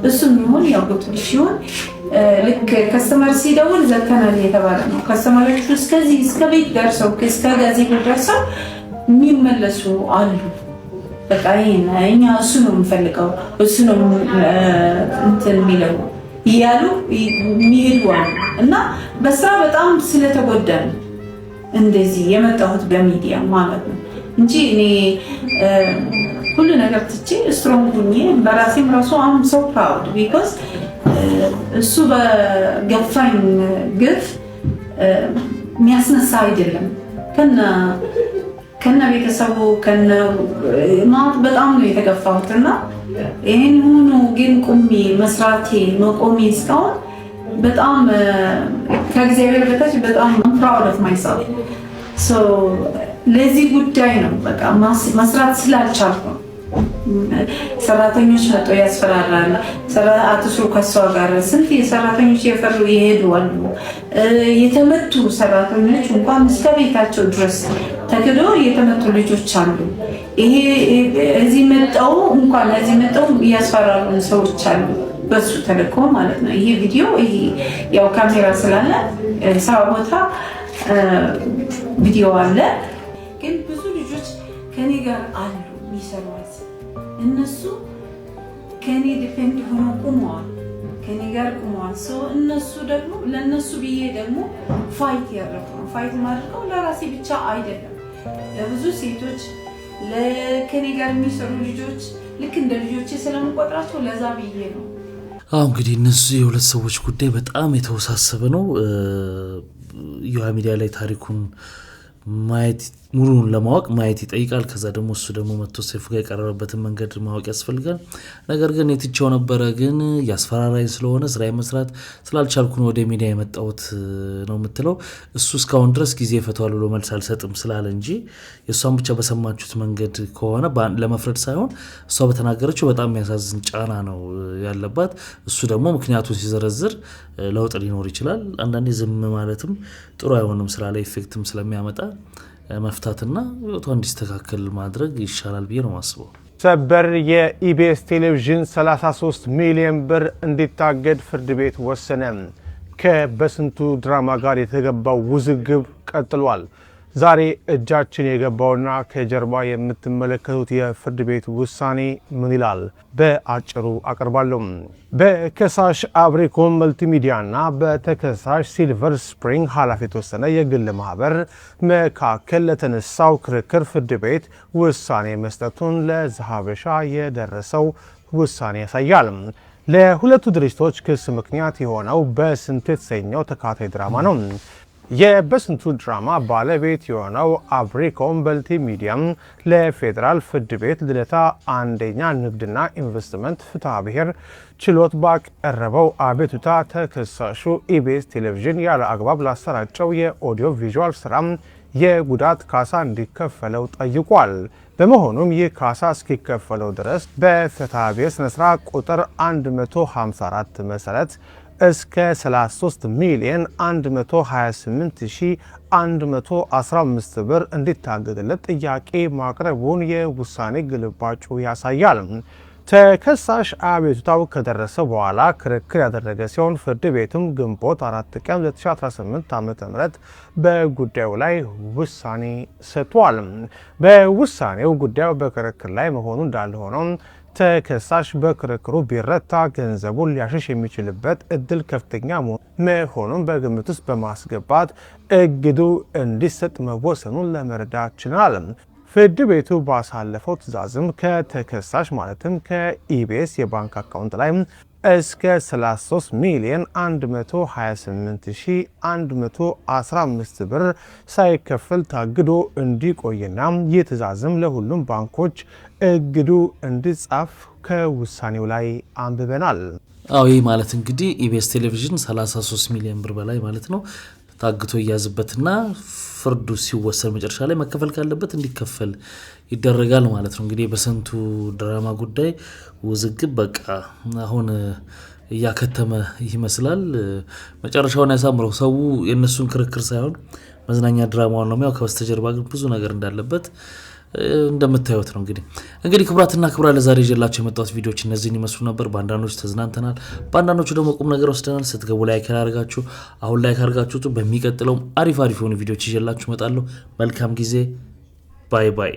እሱም ይሁን ያው ዶክተር ሲሆን ልክ ከስተመር ሲደውል ዘተናል የተባለ ነው። ከስተመሮቹ እስከዚህ እስከ ቤት ደርሰው እስከ ጋዜጣ ደርሰው የሚመለሱ አሉ። በቃ እኛ እሱ ነው የምፈልገው እሱ ነው እንትን የሚለው ይያሉ የሚሄዱ አሉ እና በስራ በጣም ስለተጎዳን እንደዚህ የመጣሁት በሚዲያ ማለት ነው እንጂ እኔ ሁሉ ነገር ትቼ ስትሮንግ ሆኜ በራሴም ራሱ አም ሶ ፕራውድ ቢኮዝ እሱ በገፋኝ ግፍ የሚያስነሳ አይደለም ከነ ቤተሰቡ ከነ ማለት በጣም ነው የተገፋሁትና ይሄን ሆኖ ግን ቁሚ መስራቴ መቆሜ እስካሁን በጣም ከእግዚአብሔር በታች በጣም proud of myself so ለዚህ ጉዳይ ነው በቃ መስራት ስላልቻልኩ ሰራተኞች መጥቶ ያስፈራራል። አትስሩ ከሷ ጋር ስንት የሰራተኞች የፈሩ ይሄዱ አሉ። የተመቱ ሰራተኞች እንኳን እስከ ቤታቸው ድረስ ተክዶ የተመቱ ልጆች አሉ። ይሄ እዚህ መጣው እንኳን እዚህ መጣው ያስፈራሩ ሰዎች አሉ በሱ ተልኮ ማለት ነው። ይሄ ቪዲዮ ይሄ ያው ካሜራ ስላለ ሰው ቦታ ቪዲዮ አለ። ግን ብዙ ልጆች ከኔ ጋር አሉ የሚሰሩት እነሱ ከኔ ዲፔንድ ሆነው ቆመዋል፣ ከኔ ጋር ቆመዋል። ሰው እነሱ ደግሞ ለነሱ ብዬ ደግሞ ፋይት ያደረኩ ነው። ፋይት ማድረገው ለራሴ ብቻ አይደለም፣ ለብዙ ሴቶች ለከኔ ጋር የሚሰሩ ልጆች ልክ እንደ ልጆቼ ስለምቆጥራቸው ለዛ ብዬ ነው። እንግዲህ እነሱ የሁለት ሰዎች ጉዳይ በጣም የተወሳሰበ ነው። ዩሃ ሚዲያ ላይ ታሪኩን ማየት ሙሉውን ለማወቅ ማየት ይጠይቃል። ከዛ ደግሞ እሱ ደግሞ መጥቶ ሰይፉ ጋር የቀረበበትን መንገድ ማወቅ ያስፈልጋል። ነገር ግን የትቼው ነበረ ግን ያስፈራራኝ ስለሆነ ስራዬ መስራት ስላልቻልኩ ነው ወደ ሚዲያ የመጣሁት ነው የምትለው። እሱ እስካሁን ድረስ ጊዜ ፈቷል ብሎ መልስ አልሰጥም ስላለ እንጂ የእሷን ብቻ በሰማችሁት መንገድ ከሆነ ለመፍረድ ሳይሆን እሷ በተናገረችው በጣም የሚያሳዝን ጫና ነው ያለባት። እሱ ደግሞ ምክንያቱን ሲዘረዝር ለውጥ ሊኖር ይችላል። አንዳንዴ ዝም ማለትም ጥሩ አይሆንም፣ ስራ ላይ ኢፌክትም ስለሚያመጣ መፍታትና ወጥቶ እንዲስተካከል ማድረግ ይሻላል ብዬ ነው ማስበው። ሰበር የኢቢኤስ ቴሌቪዥን 33 ሚሊዮን ብር እንዲታገድ ፍርድ ቤት ወሰነ። ከበስንቱ ድራማ ጋር የተገባው ውዝግብ ቀጥሏል። ዛሬ እጃችን የገባውና ከጀርባ የምትመለከቱት የፍርድ ቤት ውሳኔ ምን ይላል በአጭሩ አቀርባለሁ። በከሳሽ አብሪኮም መልቲሚዲያና በተከሳሽ ሲልቨር ስፕሪንግ ኃላፊ የተወሰነ የግል ማህበር መካከል ለተነሳው ክርክር ፍርድ ቤት ውሳኔ መስጠቱን ለዘሀበሻ የደረሰው ውሳኔ ያሳያል። ለሁለቱ ድርጅቶች ክስ ምክንያት የሆነው በስንቱ የተሰኘው ተከታታይ ድራማ ነው። የበስንቱ ድራማ ባለቤት የሆነው አብሪኮም መልቲሚዲያም ለፌዴራል ፍርድ ቤት ልደታ አንደኛ ንግድና ኢንቨስትመንት ፍትሐ ብሔር ችሎት ባቀረበው አቤቱታ ተከሳሹ ኢቢኤስ ቴሌቪዥን ያለ አግባብ ላሰራጨው የኦዲዮ ቪዥዋል ስራም የጉዳት ካሳ እንዲከፈለው ጠይቋል። በመሆኑም ይህ ካሳ እስኪከፈለው ድረስ በፍትሐ ብሔር ስነስርዓት ቁጥር 154 መሰረት እስከ 33 ሚሊዮን 128115 ብር እንዲታገድለት ጥያቄ ማቅረቡን የውሳኔ ግልባጩ ያሳያል። ተከሳሽ አቤቱታው ከደረሰ በኋላ ክርክር ያደረገ ሲሆን ፍርድ ቤቱም ግንቦት 4 ቀን 2018 ዓ.ም በጉዳዩ ላይ ውሳኔ ሰጥቷል። በውሳኔው ጉዳዩ በክርክር ላይ መሆኑ እንዳለ ሆኖ ተከሳሽ በክርክሩ ቢረታ ገንዘቡን ሊያሸሽ የሚችልበት እድል ከፍተኛ መሆኑን በግምት ውስጥ በማስገባት እግዱ እንዲሰጥ መወሰኑን ለመረዳት ችለናል። ፍርድ ቤቱ ባሳለፈው ትዕዛዝም ከተከሳሽ ማለትም ከኢቢኤስ የባንክ አካውንት ላይ እስከ 33,128,115 ብር ሳይከፍል ታግዶ እንዲቆይና ይህ ትዕዛዝም ለሁሉም ባንኮች እግዱ እንዲጻፍ ከውሳኔው ላይ አንብበናል። ይህ ማለት እንግዲህ ኢቢኤስ ቴሌቪዥን 33 ሚሊዮን ብር በላይ ማለት ነው ታግቶ ይያዝበትና ፍርዱ ሲወሰን መጨረሻ ላይ መከፈል ካለበት እንዲከፈል ይደረጋል ማለት ነው። እንግዲህ በስንቱ ድራማ ጉዳይ ውዝግብ በቃ አሁን እያከተመ ይመስላል። መጨረሻውን ያሳምረው። ሰው የነሱን ክርክር ሳይሆን መዝናኛ ድራማውን ነው የሚያው። ከበስተጀርባ ግን ብዙ ነገር እንዳለበት እንደምታዩት ነው። እንግዲህ ክቡራትና ክቡራን ለዛሬ ይዤላችሁ የመጣሁት ቪዲዮዎች እነዚህን ይመስሉ ነበር። በአንዳንዶቹ ተዝናንተናል፣ በአንዳንዶቹ ደግሞ ቁም ነገር ወስደናል። ስትገቡ ላይክ ያደርጋችሁ አሁን ላይክ አድርጋችሁ በሚቀጥለው አሪፍ የሆኑ ቪዲዮዎች ይዤላችሁ እመጣለሁ። መልካም ጊዜ። ባይ ባይ።